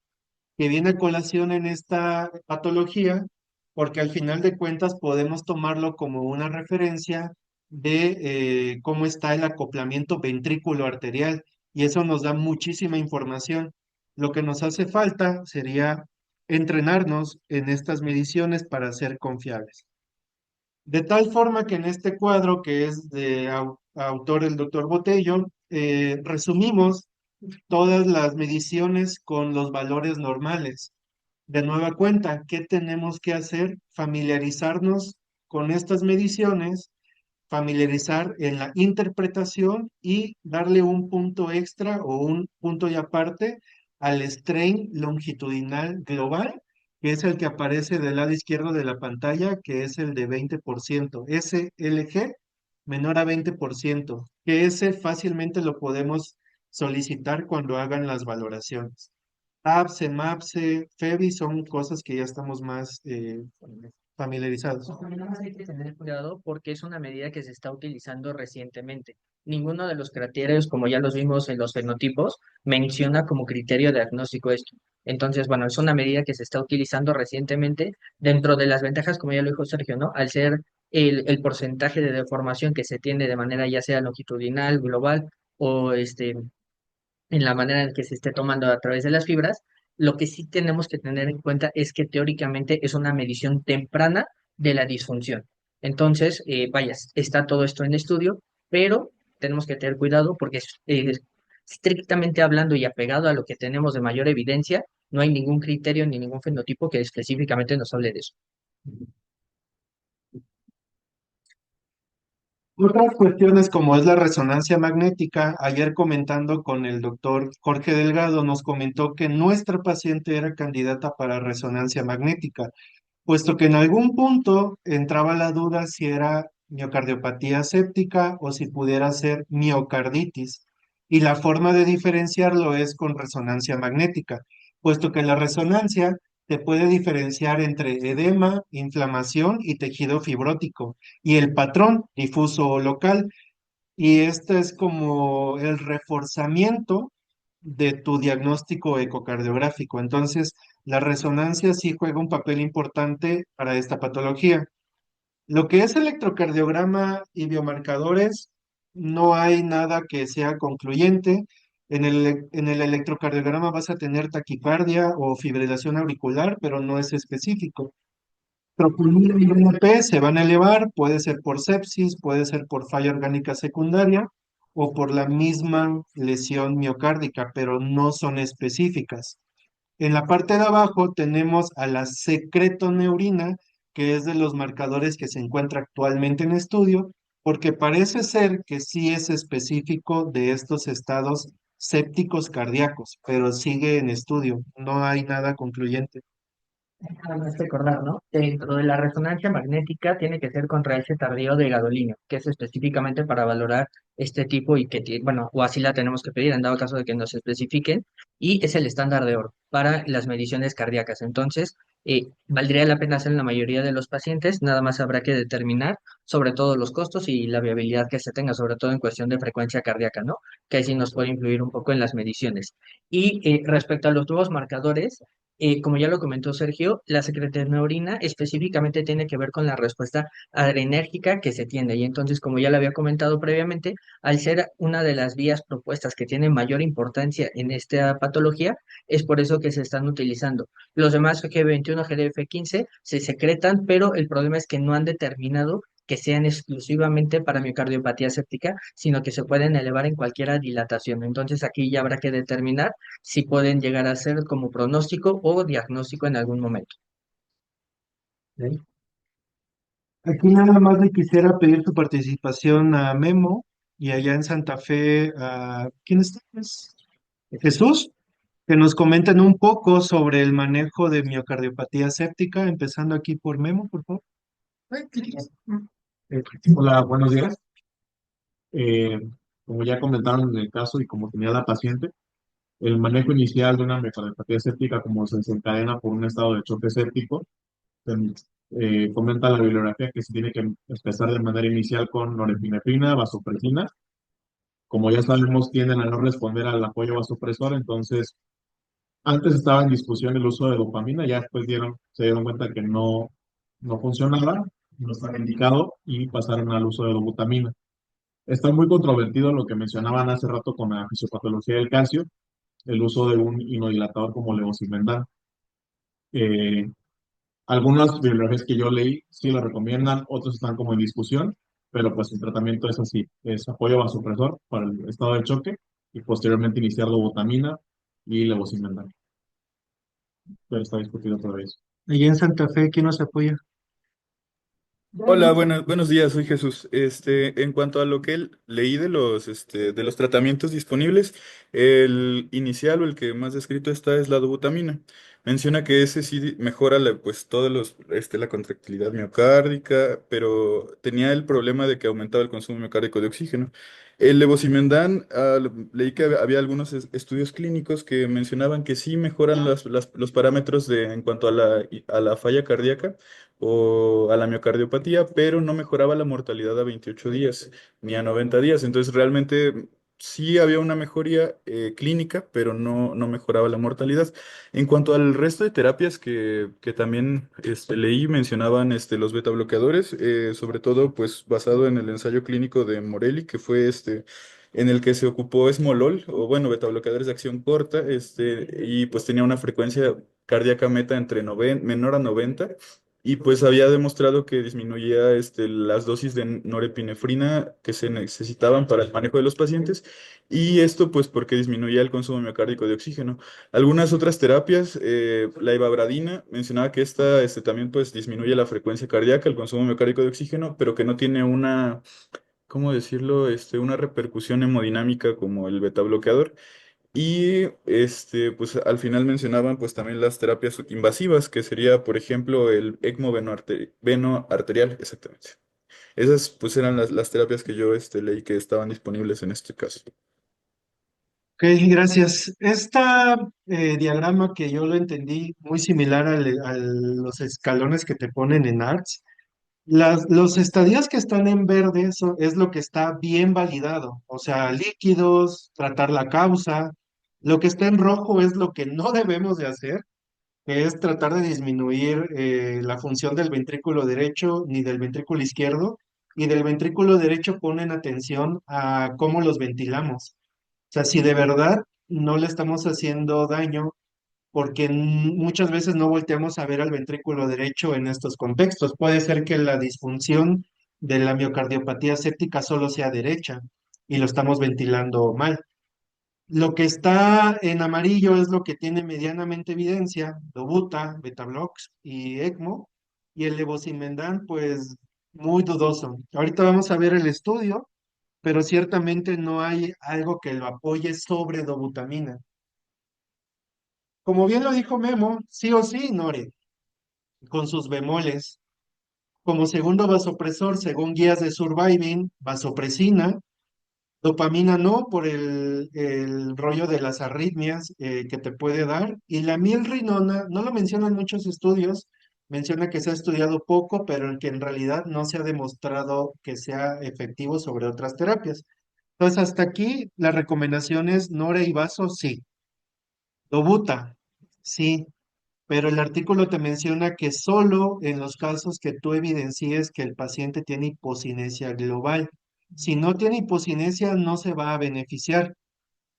que viene a colación en esta patología, porque al final de cuentas podemos tomarlo como una referencia de cómo está el acoplamiento ventrículo arterial, y eso nos da muchísima información. Lo que nos hace falta sería entrenarnos en estas mediciones para ser confiables. De tal forma que en este cuadro, que es de autor el doctor Botello, resumimos todas las mediciones con los valores normales. De nueva cuenta, ¿qué tenemos que hacer? Familiarizarnos con estas mediciones, familiarizar en la interpretación y darle un punto extra o un punto y aparte al strain longitudinal global, que es el que aparece del lado izquierdo de la pantalla, que es el de 20%, SLG menor a 20%, que ese fácilmente lo podemos solicitar cuando hagan las valoraciones. APSE, MAPSE, FEBI son cosas que ya estamos más familiarizados. Nada más hay que tener cuidado porque es una medida que se está utilizando recientemente. Ninguno de los criterios, como ya los vimos en los fenotipos, menciona como criterio diagnóstico esto. Entonces, bueno, es una medida que se está utilizando recientemente. Dentro de las ventajas, como ya lo dijo Sergio, ¿no? Al ser el porcentaje de deformación que se tiene de manera ya sea longitudinal, global o en la manera en que se esté tomando a través de las fibras, lo que sí tenemos que tener en cuenta es que teóricamente es una medición temprana de la disfunción. Entonces, vaya, está todo esto en estudio, pero tenemos que tener cuidado porque estrictamente hablando y apegado a lo que tenemos de mayor evidencia, no hay ningún criterio ni ningún fenotipo que específicamente nos hable de eso. Otras cuestiones como es la resonancia magnética, ayer comentando con el doctor Jorge Delgado, nos comentó que nuestra paciente era candidata para resonancia magnética, puesto que en algún punto entraba la duda si era miocardiopatía séptica o si pudiera ser miocarditis. Y la forma de diferenciarlo es con resonancia magnética, puesto que la resonancia te puede diferenciar entre edema, inflamación y tejido fibrótico, y el patrón difuso o local. Y este es como el reforzamiento de tu diagnóstico ecocardiográfico. Entonces, la resonancia sí juega un papel importante para esta patología. Lo que es electrocardiograma y biomarcadores, no hay nada que sea concluyente. En el electrocardiograma vas a tener taquicardia o fibrilación auricular, pero no es específico. Troponina y BNP se van a elevar, puede ser por sepsis, puede ser por falla orgánica secundaria o por la misma lesión miocárdica, pero no son específicas. En la parte de abajo tenemos a la secretoneurina, que es de los marcadores que se encuentra actualmente en estudio, porque parece ser que sí es específico de estos estados sépticos cardíacos, pero sigue en estudio, no hay nada concluyente. Nada más recordar, ¿no? Dentro de la resonancia magnética tiene que ser con raíz tardío de gadolínio, que es específicamente para valorar este tipo y que, bueno, o así la tenemos que pedir en dado caso de que nos especifiquen, y es el estándar de oro para las mediciones cardíacas. Entonces, valdría la pena hacer en la mayoría de los pacientes, nada más habrá que determinar sobre todo los costos y la viabilidad que se tenga, sobre todo en cuestión de frecuencia cardíaca, ¿no? Que ahí sí nos puede influir un poco en las mediciones. Y respecto a los nuevos marcadores, como ya lo comentó Sergio, la secretaria específicamente tiene que ver con la respuesta adrenérgica que se tiene. Y entonces, como ya lo había comentado previamente, al ser una de las vías propuestas que tiene mayor importancia en esta patología, es por eso que se están utilizando. Los demás G21, GDF15 se secretan, pero el problema es que no han determinado que sean exclusivamente para miocardiopatía séptica, sino que se pueden elevar en cualquier dilatación. Entonces aquí ya habrá que determinar si pueden llegar a ser como pronóstico o diagnóstico en algún momento. ¿Ok? Aquí nada más le quisiera pedir tu participación a Memo y allá en Santa Fe, ¿quién está? Jesús, que nos comenten un poco sobre el manejo de miocardiopatía séptica, empezando aquí por Memo, por favor. Eh, Hola, buenos días. Eh, Como ya comentaron en el caso y como tenía la paciente, el manejo inicial de una miocardiopatía séptica, como se desencadena por un estado de choque séptico, comenta la bibliografía que se tiene que empezar de manera inicial con norepinefrina, vasopresina. Como ya sabemos, tienden a no responder al apoyo vasopresor, entonces antes estaba en discusión el uso de dopamina, ya después se dieron cuenta que no funcionaba, no estaba indicado y pasaron al uso de dobutamina. Está muy controvertido lo que mencionaban hace rato con la fisiopatología del calcio, el uso de un inodilatador como levosimendan. Eh, Algunas bibliografías que yo leí sí lo recomiendan, otros están como en discusión, pero pues el tratamiento es así, es apoyo vasopresor para el estado de choque y posteriormente iniciar dobutamina y levosimendan. Pero está discutido todavía eso. Allá en Santa Fe, ¿quién nos apoya? Hola, buenos días, soy Jesús. En cuanto a lo que leí de los tratamientos disponibles, el inicial o el que más descrito está es la dobutamina. Menciona que ese sí mejora pues la contractilidad miocárdica, pero tenía el problema de que aumentaba el consumo miocárdico de oxígeno. El levosimendan, leí que había algunos estudios clínicos que mencionaban que sí mejoran los parámetros en cuanto a a la falla cardíaca o a la miocardiopatía, pero no mejoraba la mortalidad a 28 días ni a 90 días. Entonces, realmente sí había una mejoría clínica, pero no mejoraba la mortalidad. En cuanto al resto de terapias que también leí, mencionaban los beta bloqueadores, sobre todo pues basado en el ensayo clínico de Morelli, que fue en el que se ocupó esmolol, o bueno, beta bloqueadores de acción corta, y pues tenía una frecuencia cardíaca meta entre menor a 90. Y pues había demostrado que disminuía las dosis de norepinefrina que se necesitaban para el manejo de los pacientes, y esto pues porque disminuía el consumo miocárdico de oxígeno. Algunas otras terapias, la ivabradina, mencionaba que esta también pues disminuye la frecuencia cardíaca, el consumo miocárdico de oxígeno, pero que no tiene una, ¿cómo decirlo? Una repercusión hemodinámica como el beta bloqueador. Y pues al final mencionaban pues también las terapias invasivas, que sería, por ejemplo, el ECMO venoarterial, exactamente. Esas pues eran las terapias que yo leí que estaban disponibles en este caso. Ok, gracias. Esta diagrama que yo lo entendí muy similar a los escalones que te ponen en ARTS. Los estadios que están en verde es lo que está bien validado, o sea, líquidos, tratar la causa. Lo que está en rojo es lo que no debemos de hacer, que es tratar de disminuir la función del ventrículo derecho ni del ventrículo izquierdo. Y del ventrículo derecho ponen atención a cómo los ventilamos. O sea, si de verdad no le estamos haciendo daño porque muchas veces no volteamos a ver al ventrículo derecho en estos contextos. Puede ser que la disfunción de la miocardiopatía séptica solo sea derecha y lo estamos ventilando mal. Lo que está en amarillo es lo que tiene medianamente evidencia, dobuta, betablox y ECMO, y el levosimendan, pues muy dudoso. Ahorita vamos a ver el estudio, pero ciertamente no hay algo que lo apoye sobre dobutamina. Como bien lo dijo Memo, sí o sí, Nore, con sus bemoles. Como segundo vasopresor, según guías de Surviving, vasopresina, dopamina no, por el rollo de las arritmias que te puede dar, y la milrinona, no lo mencionan muchos estudios, menciona que se ha estudiado poco, pero que en realidad no se ha demostrado que sea efectivo sobre otras terapias. Entonces, hasta aquí las recomendaciones, Nore y Vaso, sí. Dobuta, sí. Pero el artículo te menciona que solo en los casos que tú evidencies que el paciente tiene hipocinesia global. Si no tiene hipocinesia, no se va a beneficiar.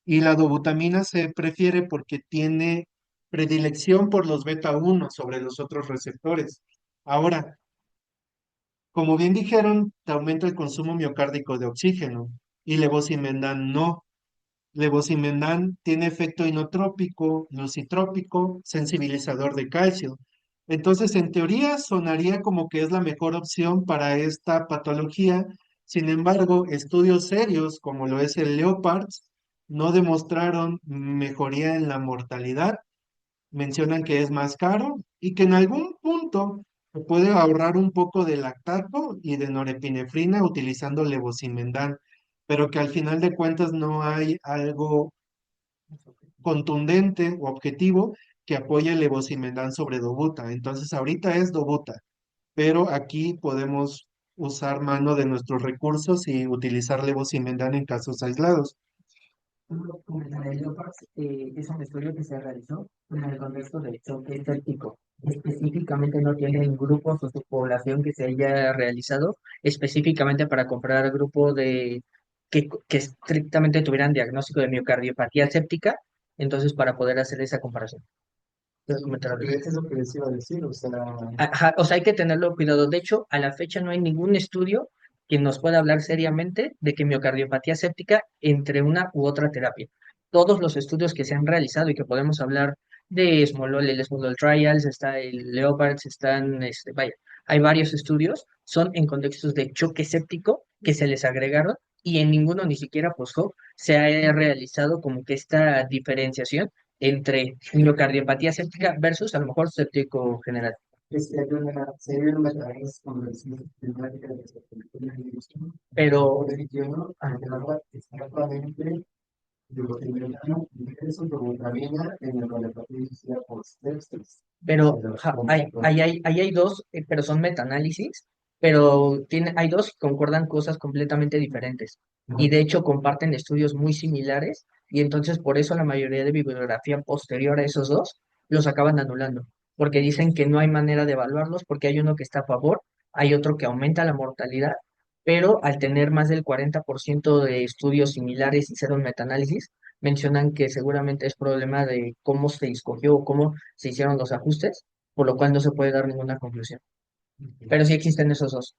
Y la dobutamina se prefiere porque tiene predilección por los beta 1 sobre los otros receptores. Ahora, como bien dijeron, te aumenta el consumo miocárdico de oxígeno y levosimendan no. Levosimendan tiene efecto inotrópico, lucitrópico, sensibilizador de calcio. Entonces, en teoría, sonaría como que es la mejor opción para esta patología. Sin embargo, estudios serios, como lo es el Leopards, no demostraron mejoría en la mortalidad. Mencionan que es más caro y que en algún punto se puede ahorrar un poco de lactato y de norepinefrina utilizando levosimendan, pero que al final de cuentas no hay algo contundente o objetivo que apoye el levosimendan sobre dobuta. Entonces ahorita es dobuta, pero aquí podemos usar mano de nuestros recursos y utilizar levosimendan en casos aislados. El Leopards es un estudio que se realizó en el contexto del choque séptico. Específicamente no tienen grupos o subpoblación que se haya realizado específicamente para comprar grupo que estrictamente tuvieran diagnóstico de miocardiopatía séptica, entonces para poder hacer esa comparación. ¿Quieres comentar algo? Es lo que les iba a decir, o sea, Ajá, o sea, hay que tenerlo cuidado. De hecho, a la fecha no hay ningún estudio que nos pueda hablar seriamente de que miocardiopatía séptica entre una u otra terapia. Todos los estudios que se han realizado y que podemos hablar de Smolol, el Smolol Trials, está el Leopards, vaya, hay varios estudios, son en contextos de choque séptico que se les agregaron y en ninguno, ni siquiera post-hoc, se ha realizado como que esta diferenciación entre miocardiopatía séptica versus a lo mejor séptico general. sería una tarea conversión climática de la industria, Pero, posicionó ante la exactamente de lo que inventaron ingresos de ultravioletas en el laboratorio de post-textos. ahí hay dos, pero son metaanálisis, pero hay dos que concuerdan cosas completamente diferentes. Y de hecho comparten estudios muy similares, y entonces por eso la mayoría de bibliografía posterior a esos dos los acaban anulando, porque dicen que no hay manera de evaluarlos, porque hay uno que está a favor, hay otro que aumenta la mortalidad, pero al tener más del 40% de estudios similares y ser un metaanálisis, mencionan que seguramente es problema de cómo se escogió o cómo se hicieron los ajustes, por lo cual no se puede dar ninguna conclusión. Pero sí existen esos dos.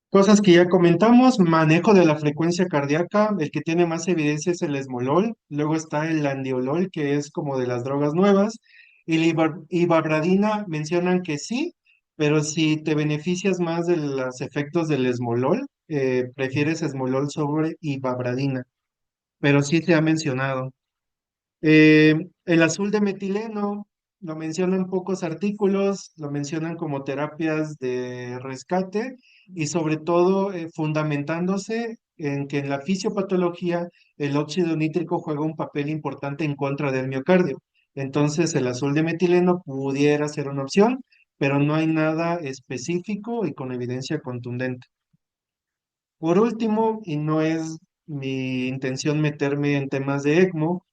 Cosas que ya comentamos, manejo de la frecuencia cardíaca, el que tiene más evidencia es el esmolol, luego está el landiolol, que es como de las drogas nuevas, y la ibabradina mencionan que sí, pero si te beneficias más de los efectos del esmolol, prefieres esmolol sobre ibabradina, pero sí se ha mencionado. El azul de metileno lo mencionan pocos artículos, lo mencionan como terapias de rescate y sobre todo fundamentándose en que en la fisiopatología el óxido nítrico juega un papel importante en contra del miocardio. Entonces el azul de metileno pudiera ser una opción, pero no hay nada específico y con evidencia contundente. Por último, y no es mi intención meterme en temas de ECMO,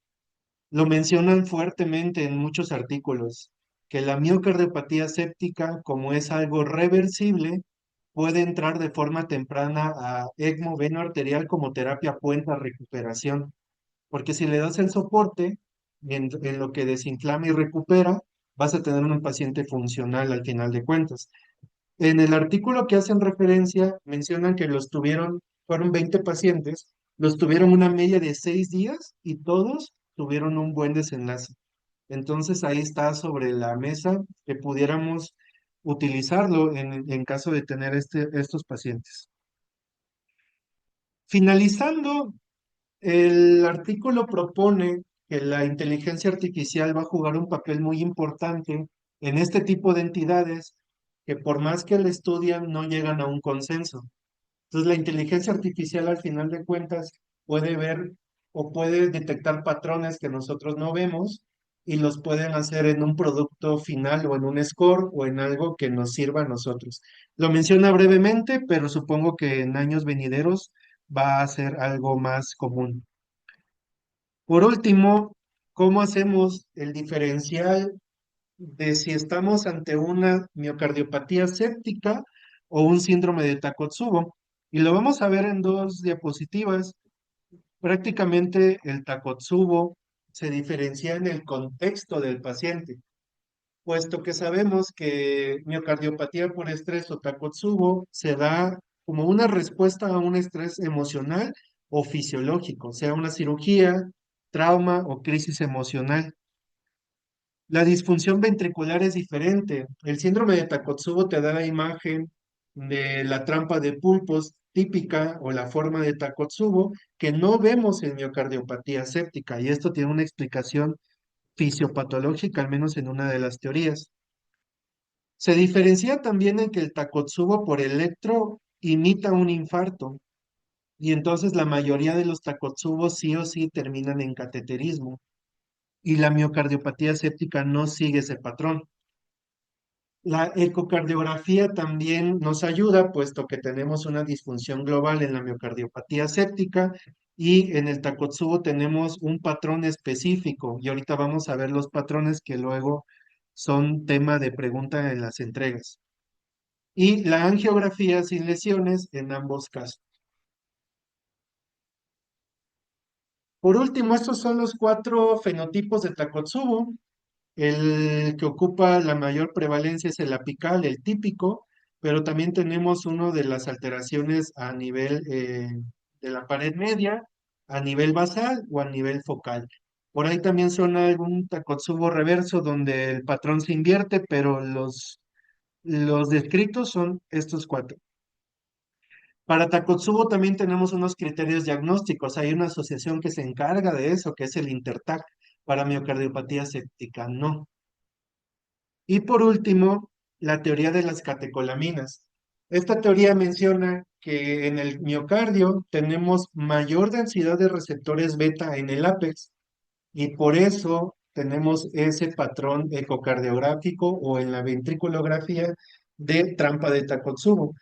lo mencionan fuertemente en muchos artículos, que la miocardiopatía séptica, como es algo reversible, puede entrar de forma temprana a ECMO veno arterial como terapia puente a recuperación, porque si le das el soporte en lo que desinflama y recupera, vas a tener un paciente funcional al final de cuentas. En el artículo que hacen referencia, mencionan que fueron 20 pacientes, los tuvieron una media de 6 días y todos tuvieron un buen desenlace. Entonces ahí está sobre la mesa que pudiéramos utilizarlo en caso de tener estos pacientes. Finalizando, el artículo propone que la inteligencia artificial va a jugar un papel muy importante en este tipo de entidades que por más que la estudian no llegan a un consenso. Entonces la inteligencia artificial al final de cuentas puede ver o puede detectar patrones que nosotros no vemos y los pueden hacer en un producto final o en un score o en algo que nos sirva a nosotros. Lo menciona brevemente, pero supongo que en años venideros va a ser algo más común. Por último, ¿cómo hacemos el diferencial de si estamos ante una miocardiopatía séptica o un síndrome de Takotsubo? Y lo vamos a ver en dos diapositivas. Prácticamente el Takotsubo se diferencia en el contexto del paciente, puesto que sabemos que miocardiopatía por estrés o Takotsubo se da como una respuesta a un estrés emocional o fisiológico, sea una cirugía, trauma o crisis emocional. La disfunción ventricular es diferente. El síndrome de Takotsubo te da la imagen de la trampa de pulpos típica o la forma de Takotsubo que no vemos en miocardiopatía séptica y esto tiene una explicación fisiopatológica, al menos en una de las teorías. Se diferencia también en que el Takotsubo por electro imita un infarto y entonces la mayoría de los Takotsubos sí o sí terminan en cateterismo y la miocardiopatía séptica no sigue ese patrón. La ecocardiografía también nos ayuda, puesto que tenemos una disfunción global en la miocardiopatía séptica y en el Takotsubo tenemos un patrón específico. Y ahorita vamos a ver los patrones que luego son tema de pregunta en las entregas. Y la angiografía sin lesiones en ambos casos. Por último, estos son los 4 fenotipos de Takotsubo. El que ocupa la mayor prevalencia es el apical, el típico, pero también tenemos uno de las alteraciones a nivel de la pared media, a nivel basal o a nivel focal. Por ahí también son algún Takotsubo reverso donde el patrón se invierte, pero los descritos son estos 4. Para Takotsubo también tenemos unos criterios diagnósticos. Hay una asociación que se encarga de eso, que es el Intertac. Para miocardiopatía séptica, no. Y por último, la teoría de las catecolaminas. Esta teoría menciona que en el miocardio tenemos mayor densidad de receptores beta en el ápex y por eso tenemos ese patrón ecocardiográfico o en la ventriculografía de trampa de Takotsubo.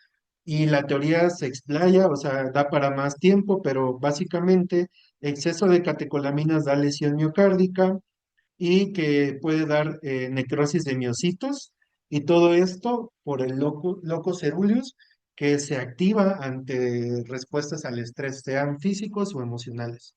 Y la teoría se explaya, o sea, da para más tiempo, pero básicamente exceso de catecolaminas da lesión miocárdica y que puede dar necrosis de miocitos y todo esto por el locus coeruleus que se activa ante respuestas al estrés, sean físicos o emocionales.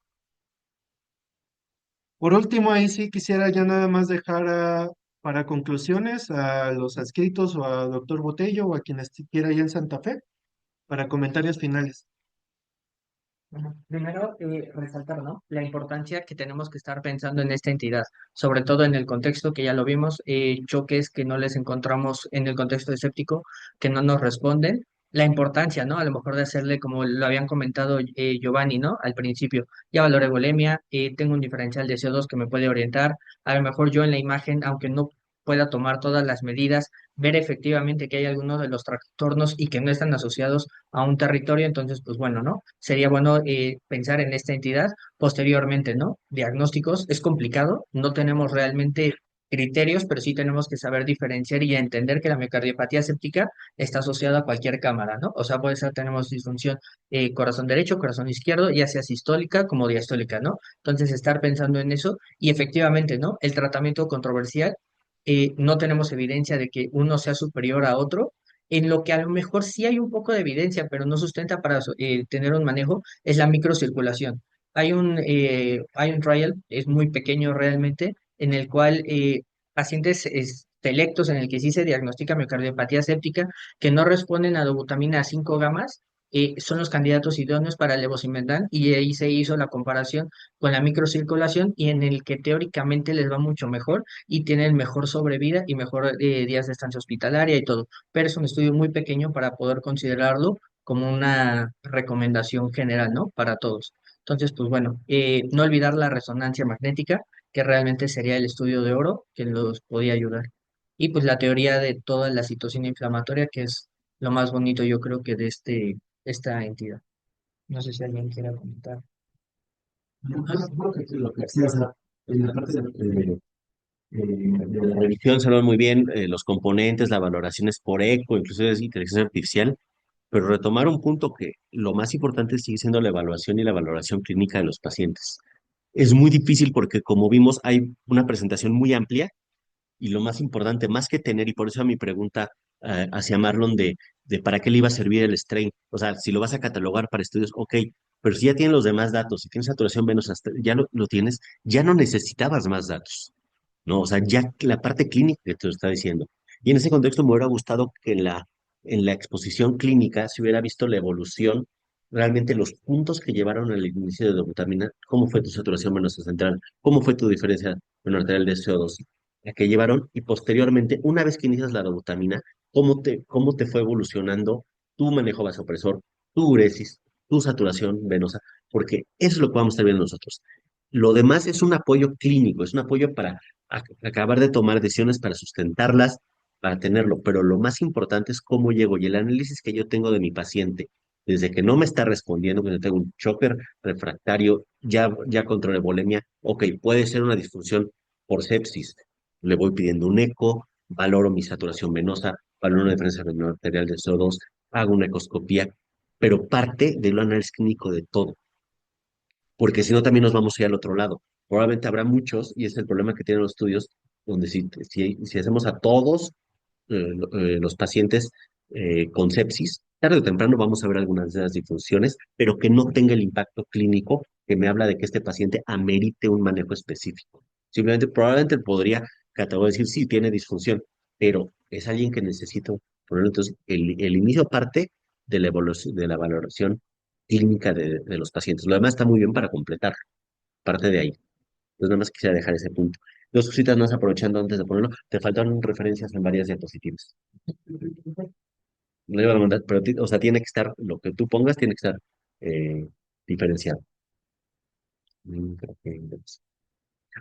Por último, ahí sí quisiera ya nada más dejar para conclusiones a los adscritos o a doctor Botello o a quien quiera allá en Santa Fe para comentarios finales. Bueno, primero, resaltar, ¿no? La importancia que tenemos que estar pensando en esta entidad, sobre todo en el contexto que ya lo vimos, choques que no les encontramos en el contexto escéptico, que no nos responden, la importancia, ¿no? A lo mejor de hacerle, como lo habían comentado Giovanni, ¿no? Al principio, ya valoré bulimia, tengo un diferencial de CO2 que me puede orientar, a lo mejor yo en la imagen, aunque no pueda tomar todas las medidas, ver efectivamente que hay algunos de los trastornos y que no están asociados a un territorio, entonces, pues bueno, ¿no? Sería bueno pensar en esta entidad posteriormente, ¿no? Diagnósticos es complicado, no tenemos realmente criterios, pero sí tenemos que saber diferenciar y entender que la miocardiopatía séptica está asociada a cualquier cámara, ¿no? O sea, puede ser, tenemos disfunción corazón derecho, corazón izquierdo, ya sea sistólica como diastólica, ¿no? Entonces, estar pensando en eso y efectivamente, ¿no? El tratamiento controversial, no tenemos evidencia de que uno sea superior a otro, en lo que a lo mejor sí hay un poco de evidencia, pero no sustenta para tener un manejo, es la microcirculación. Hay un trial, es muy pequeño realmente, en el cual pacientes selectos en el que sí se diagnostica miocardiopatía séptica, que no responden a dobutamina a 5 gamas, son los candidatos idóneos para levosimendan, y ahí se hizo la comparación con la microcirculación y en el que teóricamente les va mucho mejor y tienen mejor sobrevida y mejor días de estancia hospitalaria y todo, pero es un estudio muy pequeño para poder considerarlo como una recomendación general, ¿no? Para todos. Entonces, pues bueno, no olvidar la resonancia magnética, que realmente sería el estudio de oro que los podía ayudar. Y pues la teoría de toda la citocina inflamatoria, que es lo más bonito, yo creo que de esta entidad. No sé si alguien quiera comentar. Yo creo que lo que hacías en la parte de la revisión se hablan muy bien los componentes, las valoraciones por eco, incluso es inteligencia artificial, pero retomar un punto que lo más importante sigue siendo la evaluación y la valoración clínica de los pacientes. Es muy difícil porque, como vimos, hay una presentación muy amplia y lo más importante, más que tener, y por eso mi pregunta hacia Marlon de para qué le iba a servir el strain. O sea, si lo vas a catalogar para estudios, ok, pero si ya tienes los demás datos, si tienes saturación venosa, ya lo tienes, ya no necesitabas más datos, ¿no? O sea, ya la parte clínica que te lo está diciendo. Y en ese contexto me hubiera gustado que en la exposición clínica se hubiera visto la evolución, realmente los puntos que llevaron al inicio de dobutamina, cómo fue tu saturación venosa central, cómo fue tu diferencia arterial de CO2, la que llevaron, y posteriormente, una vez que inicias la dobutamina, cómo te fue evolucionando tu manejo vasopresor, tu uresis, tu saturación venosa, porque eso es lo que vamos a estar viendo nosotros. Lo demás es un apoyo clínico, es un apoyo para acabar de tomar decisiones, para sustentarlas, para tenerlo, pero lo más importante es cómo llego y el análisis que yo tengo de mi paciente, desde que no me está respondiendo, que yo tengo un choker refractario, ya controlé bulimia, ok, puede ser una disfunción por sepsis, le voy pidiendo un eco, valoro mi saturación venosa, valoro una diferencia renal arterial de CO2, hago una ecoscopía, pero parte del análisis clínico de todo, porque si no también nos vamos a ir al otro lado. Probablemente habrá muchos, y es el problema que tienen los estudios, donde si hacemos a todos los pacientes con sepsis, tarde o temprano vamos a ver algunas de las disfunciones, pero que no tenga el impacto clínico que me habla de que este paciente amerite un manejo específico. Simplemente, probablemente podría catalogar decir, sí, tiene disfunción, pero es alguien que necesito ponerlo. Entonces, el inicio parte de la valoración clínica de los pacientes. Lo demás está muy bien para completar, parte de ahí. Entonces, nada más quisiera dejar ese punto. Dos cositas más aprovechando antes de ponerlo. Te faltan referencias en varias diapositivas. No iba a mandar, pero, o sea, tiene que estar, lo que tú pongas tiene que estar eh, diferenciado. Creo que-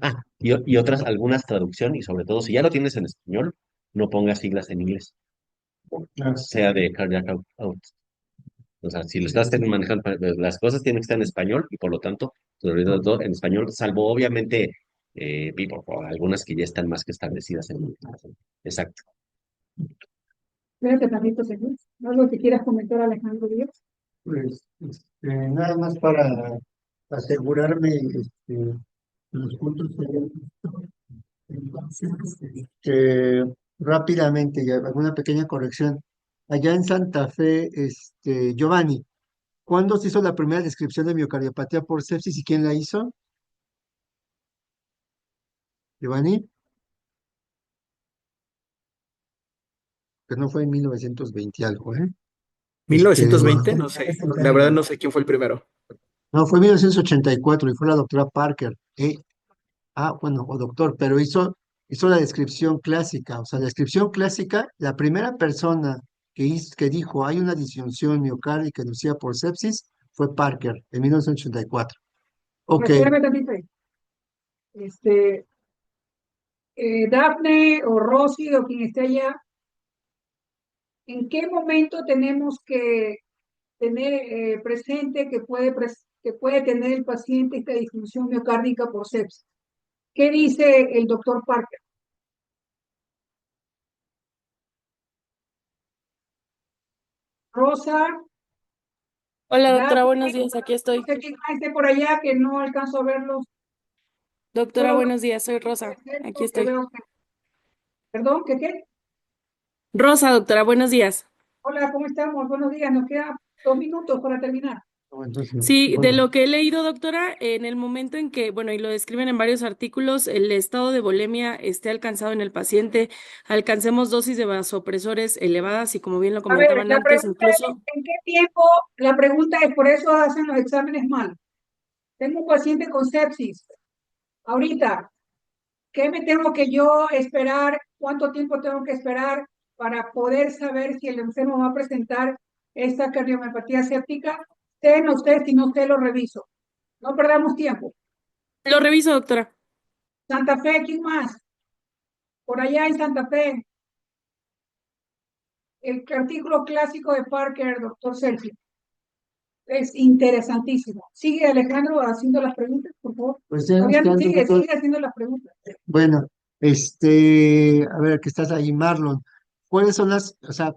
Ah, y otras, algunas traducción, y sobre todo, si ya lo tienes en español, no ponga siglas en inglés, sea de cardiac out. O sea, si lo estás manejando, las cosas tienen que estar en español y por lo tanto, sobre todo en español, salvo obviamente por algunas que ya están más que establecidas en el. Exacto. Espérate tantito, señor. ¿Algo que quieras comentar, Alejandro Díaz? Pues nada más para asegurarme los puntos que había visto. Entonces, rápidamente, ya alguna pequeña corrección. Allá en Santa Fe, Giovanni, ¿cuándo se hizo la primera descripción de miocardiopatía por sepsis y quién la hizo? Giovanni, que no fue en 1920 algo, ¿eh? 1920, no sé. La verdad no sé quién fue el primero. No, fue en 1984 y fue la doctora Parker. Bueno, o doctor, pero hizo la descripción clásica. O sea, la descripción clásica, la primera persona que dijo hay una disfunción miocárdica inducida por sepsis fue Parker en 1984. Ok, Espérame tantito ahí. Dafne o Rosy o quien esté allá, ¿en qué momento tenemos que tener presente que puede tener el paciente esta disfunción miocárdica por sepsis? ¿Qué dice el doctor Parker? Rosa, Hola, doctora, Dafne, buenos días, aquí no estoy. sé quién más esté por allá que no alcanzo a verlos. Doctora, Solo buenos días, soy Rosa, aquí porque estoy. veo perdón, ¿qué? Rosa, doctora, buenos días. Hola, ¿cómo estamos? Buenos días, nos quedan 2 minutos para terminar. entonces, Sí, de bueno, lo que he leído, doctora, en el momento en que, bueno, y lo describen en varios artículos, el estado de volemia esté alcanzado en el paciente, alcancemos dosis de vasopresores elevadas y como bien lo A ver, comentaban la antes, pregunta es, incluso ¿en qué tiempo? La pregunta es, por eso hacen los exámenes mal. Tengo un paciente con sepsis. Ahorita, ¿qué me tengo que yo esperar? ¿Cuánto tiempo tengo que esperar para poder saber si el enfermo va a presentar esta cardiomiopatía séptica? Ten usted, si no usted lo reviso. No perdamos tiempo. lo reviso, doctora. Santa Fe, ¿quién más? Por allá en Santa Fe, el artículo clásico de Parker, doctor Selfie. Es interesantísimo. Sigue Alejandro haciendo las preguntas, por favor. pues ya nos Fabián, quedan sigue minutos. haciendo las preguntas. Bueno, a ver, que estás ahí, Marlon. ¿Cuáles son o sea,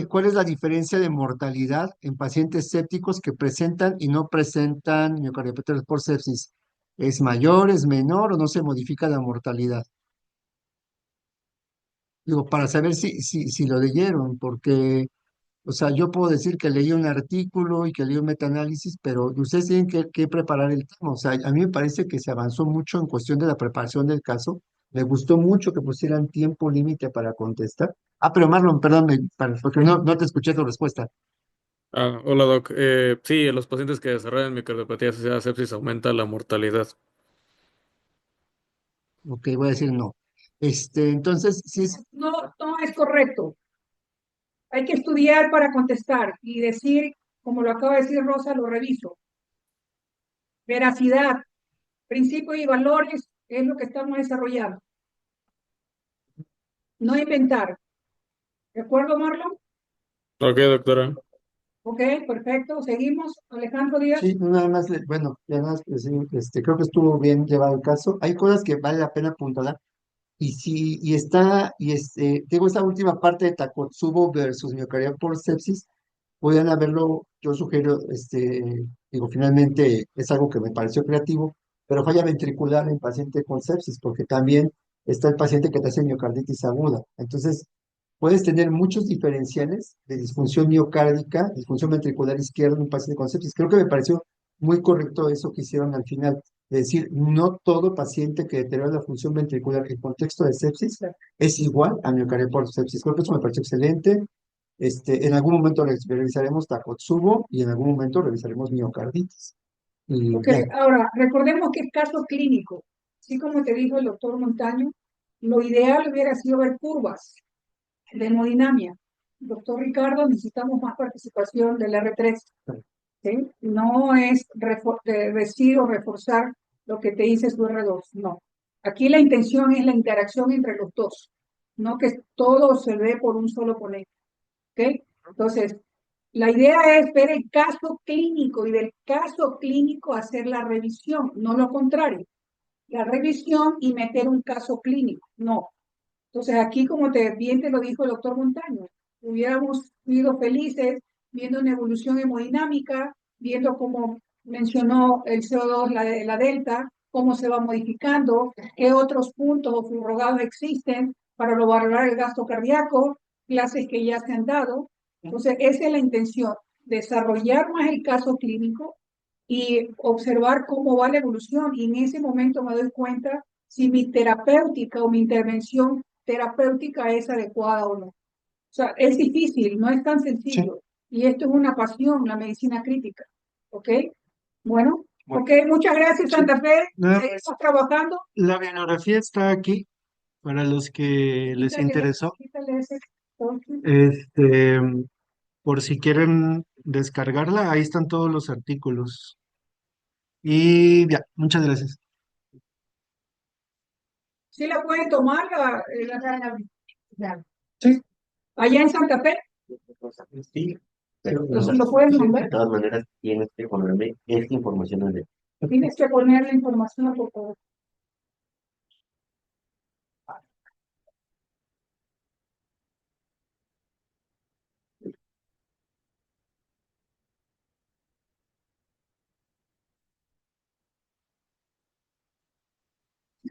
cuál es la diferencia de mortalidad en pacientes sépticos que presentan y no presentan miocardiopatía por sepsis? ¿Es mayor, es menor o no se modifica la mortalidad? Digo, para saber si lo leyeron, porque, o sea, yo puedo decir que leí un artículo y que leí un metaanálisis, pero ustedes tienen que preparar el tema. O sea, a mí me parece que se avanzó mucho en cuestión de la preparación del caso. Me gustó mucho que pusieran tiempo límite para contestar. Pero Marlon, perdón, porque no te escuché tu respuesta. Hola, doc. Sí, en los pacientes que desarrollan miocardiopatía asociada a sepsis aumenta la mortalidad. Ok, voy a decir no. Entonces, sí No, no es correcto. Hay que estudiar para contestar y decir, como lo acaba de decir Rosa, lo reviso. Veracidad, principios y valores es lo que estamos desarrollando. No inventar. ¿De acuerdo, Marlon? Ok, doctora. Ok, perfecto. Seguimos. Alejandro Díaz. sí, nada más, bueno, ya nada más, pues, sí, creo que estuvo bien llevado el caso. Hay cosas que vale la pena apuntalar. Y sí, tengo esta última parte de Takotsubo versus miocardia por sepsis, pueden haberlo, yo sugiero, digo, finalmente es algo que me pareció creativo, pero falla ventricular en paciente con sepsis, porque también está el paciente que te hace miocarditis aguda. Entonces, puedes tener muchos diferenciales de disfunción miocárdica, disfunción ventricular izquierda en un paciente con sepsis. Creo que me pareció muy correcto eso que hicieron al final. Es decir, no todo paciente que deteriora la función ventricular en contexto de sepsis es igual a miocardia por sepsis. Creo que eso me pareció excelente. En algún momento revisaremos Takotsubo y en algún momento revisaremos miocarditis. Y Ok, ya. ahora, recordemos que es caso clínico. Así como te dijo el doctor Montaño, lo ideal hubiera sido ver curvas de hemodinamia. Doctor Ricardo, necesitamos más participación del R3. ¿Sí? No es decir o reforzar lo que te dice su R2, no. Aquí la intención es la interacción entre los dos. no que todo se ve por un solo ponente. ¿Ok? Entonces, la idea es ver el caso clínico y del caso clínico hacer la revisión, no lo contrario. La revisión y meter un caso clínico, no. Entonces, aquí, como bien te lo dijo el doctor Montaño, hubiéramos sido felices viendo una evolución hemodinámica, viendo cómo mencionó el CO2, la delta, cómo se va modificando, qué otros puntos o subrogados existen para valorar el gasto cardíaco, clases que ya se han dado. Entonces, esa es la intención, desarrollar más el caso clínico y observar cómo va la evolución. Y en ese momento me doy cuenta si mi terapéutica o mi intervención terapéutica es adecuada o no. O sea, es difícil, no es tan Sí. sencillo. Y esto es una pasión, la medicina crítica. ¿Ok? Bueno, Bueno, ok, muchas gracias, sí. Santa Fe. Nada más, Estás trabajando. la bibliografía está aquí para los que les interesó. Quítale ese. Este, por si quieren descargarla, ahí están todos los artículos. Y ya, muchas gracias. Sí la pueden tomar la- Sí. allá en Santa Fe. Sí, pero Lo pueden de mandar. todas maneras tienes que ponerme esta información en el. Tienes que poner la información, por favor.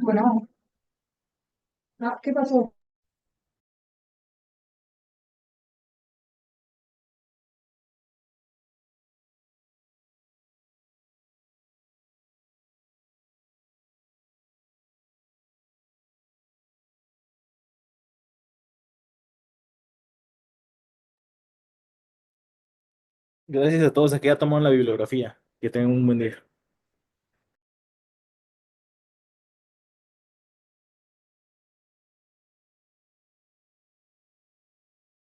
Bueno, ¿qué pasó? Gracias a todos aquí ya tomaron la bibliografía. Que tengan un buen día.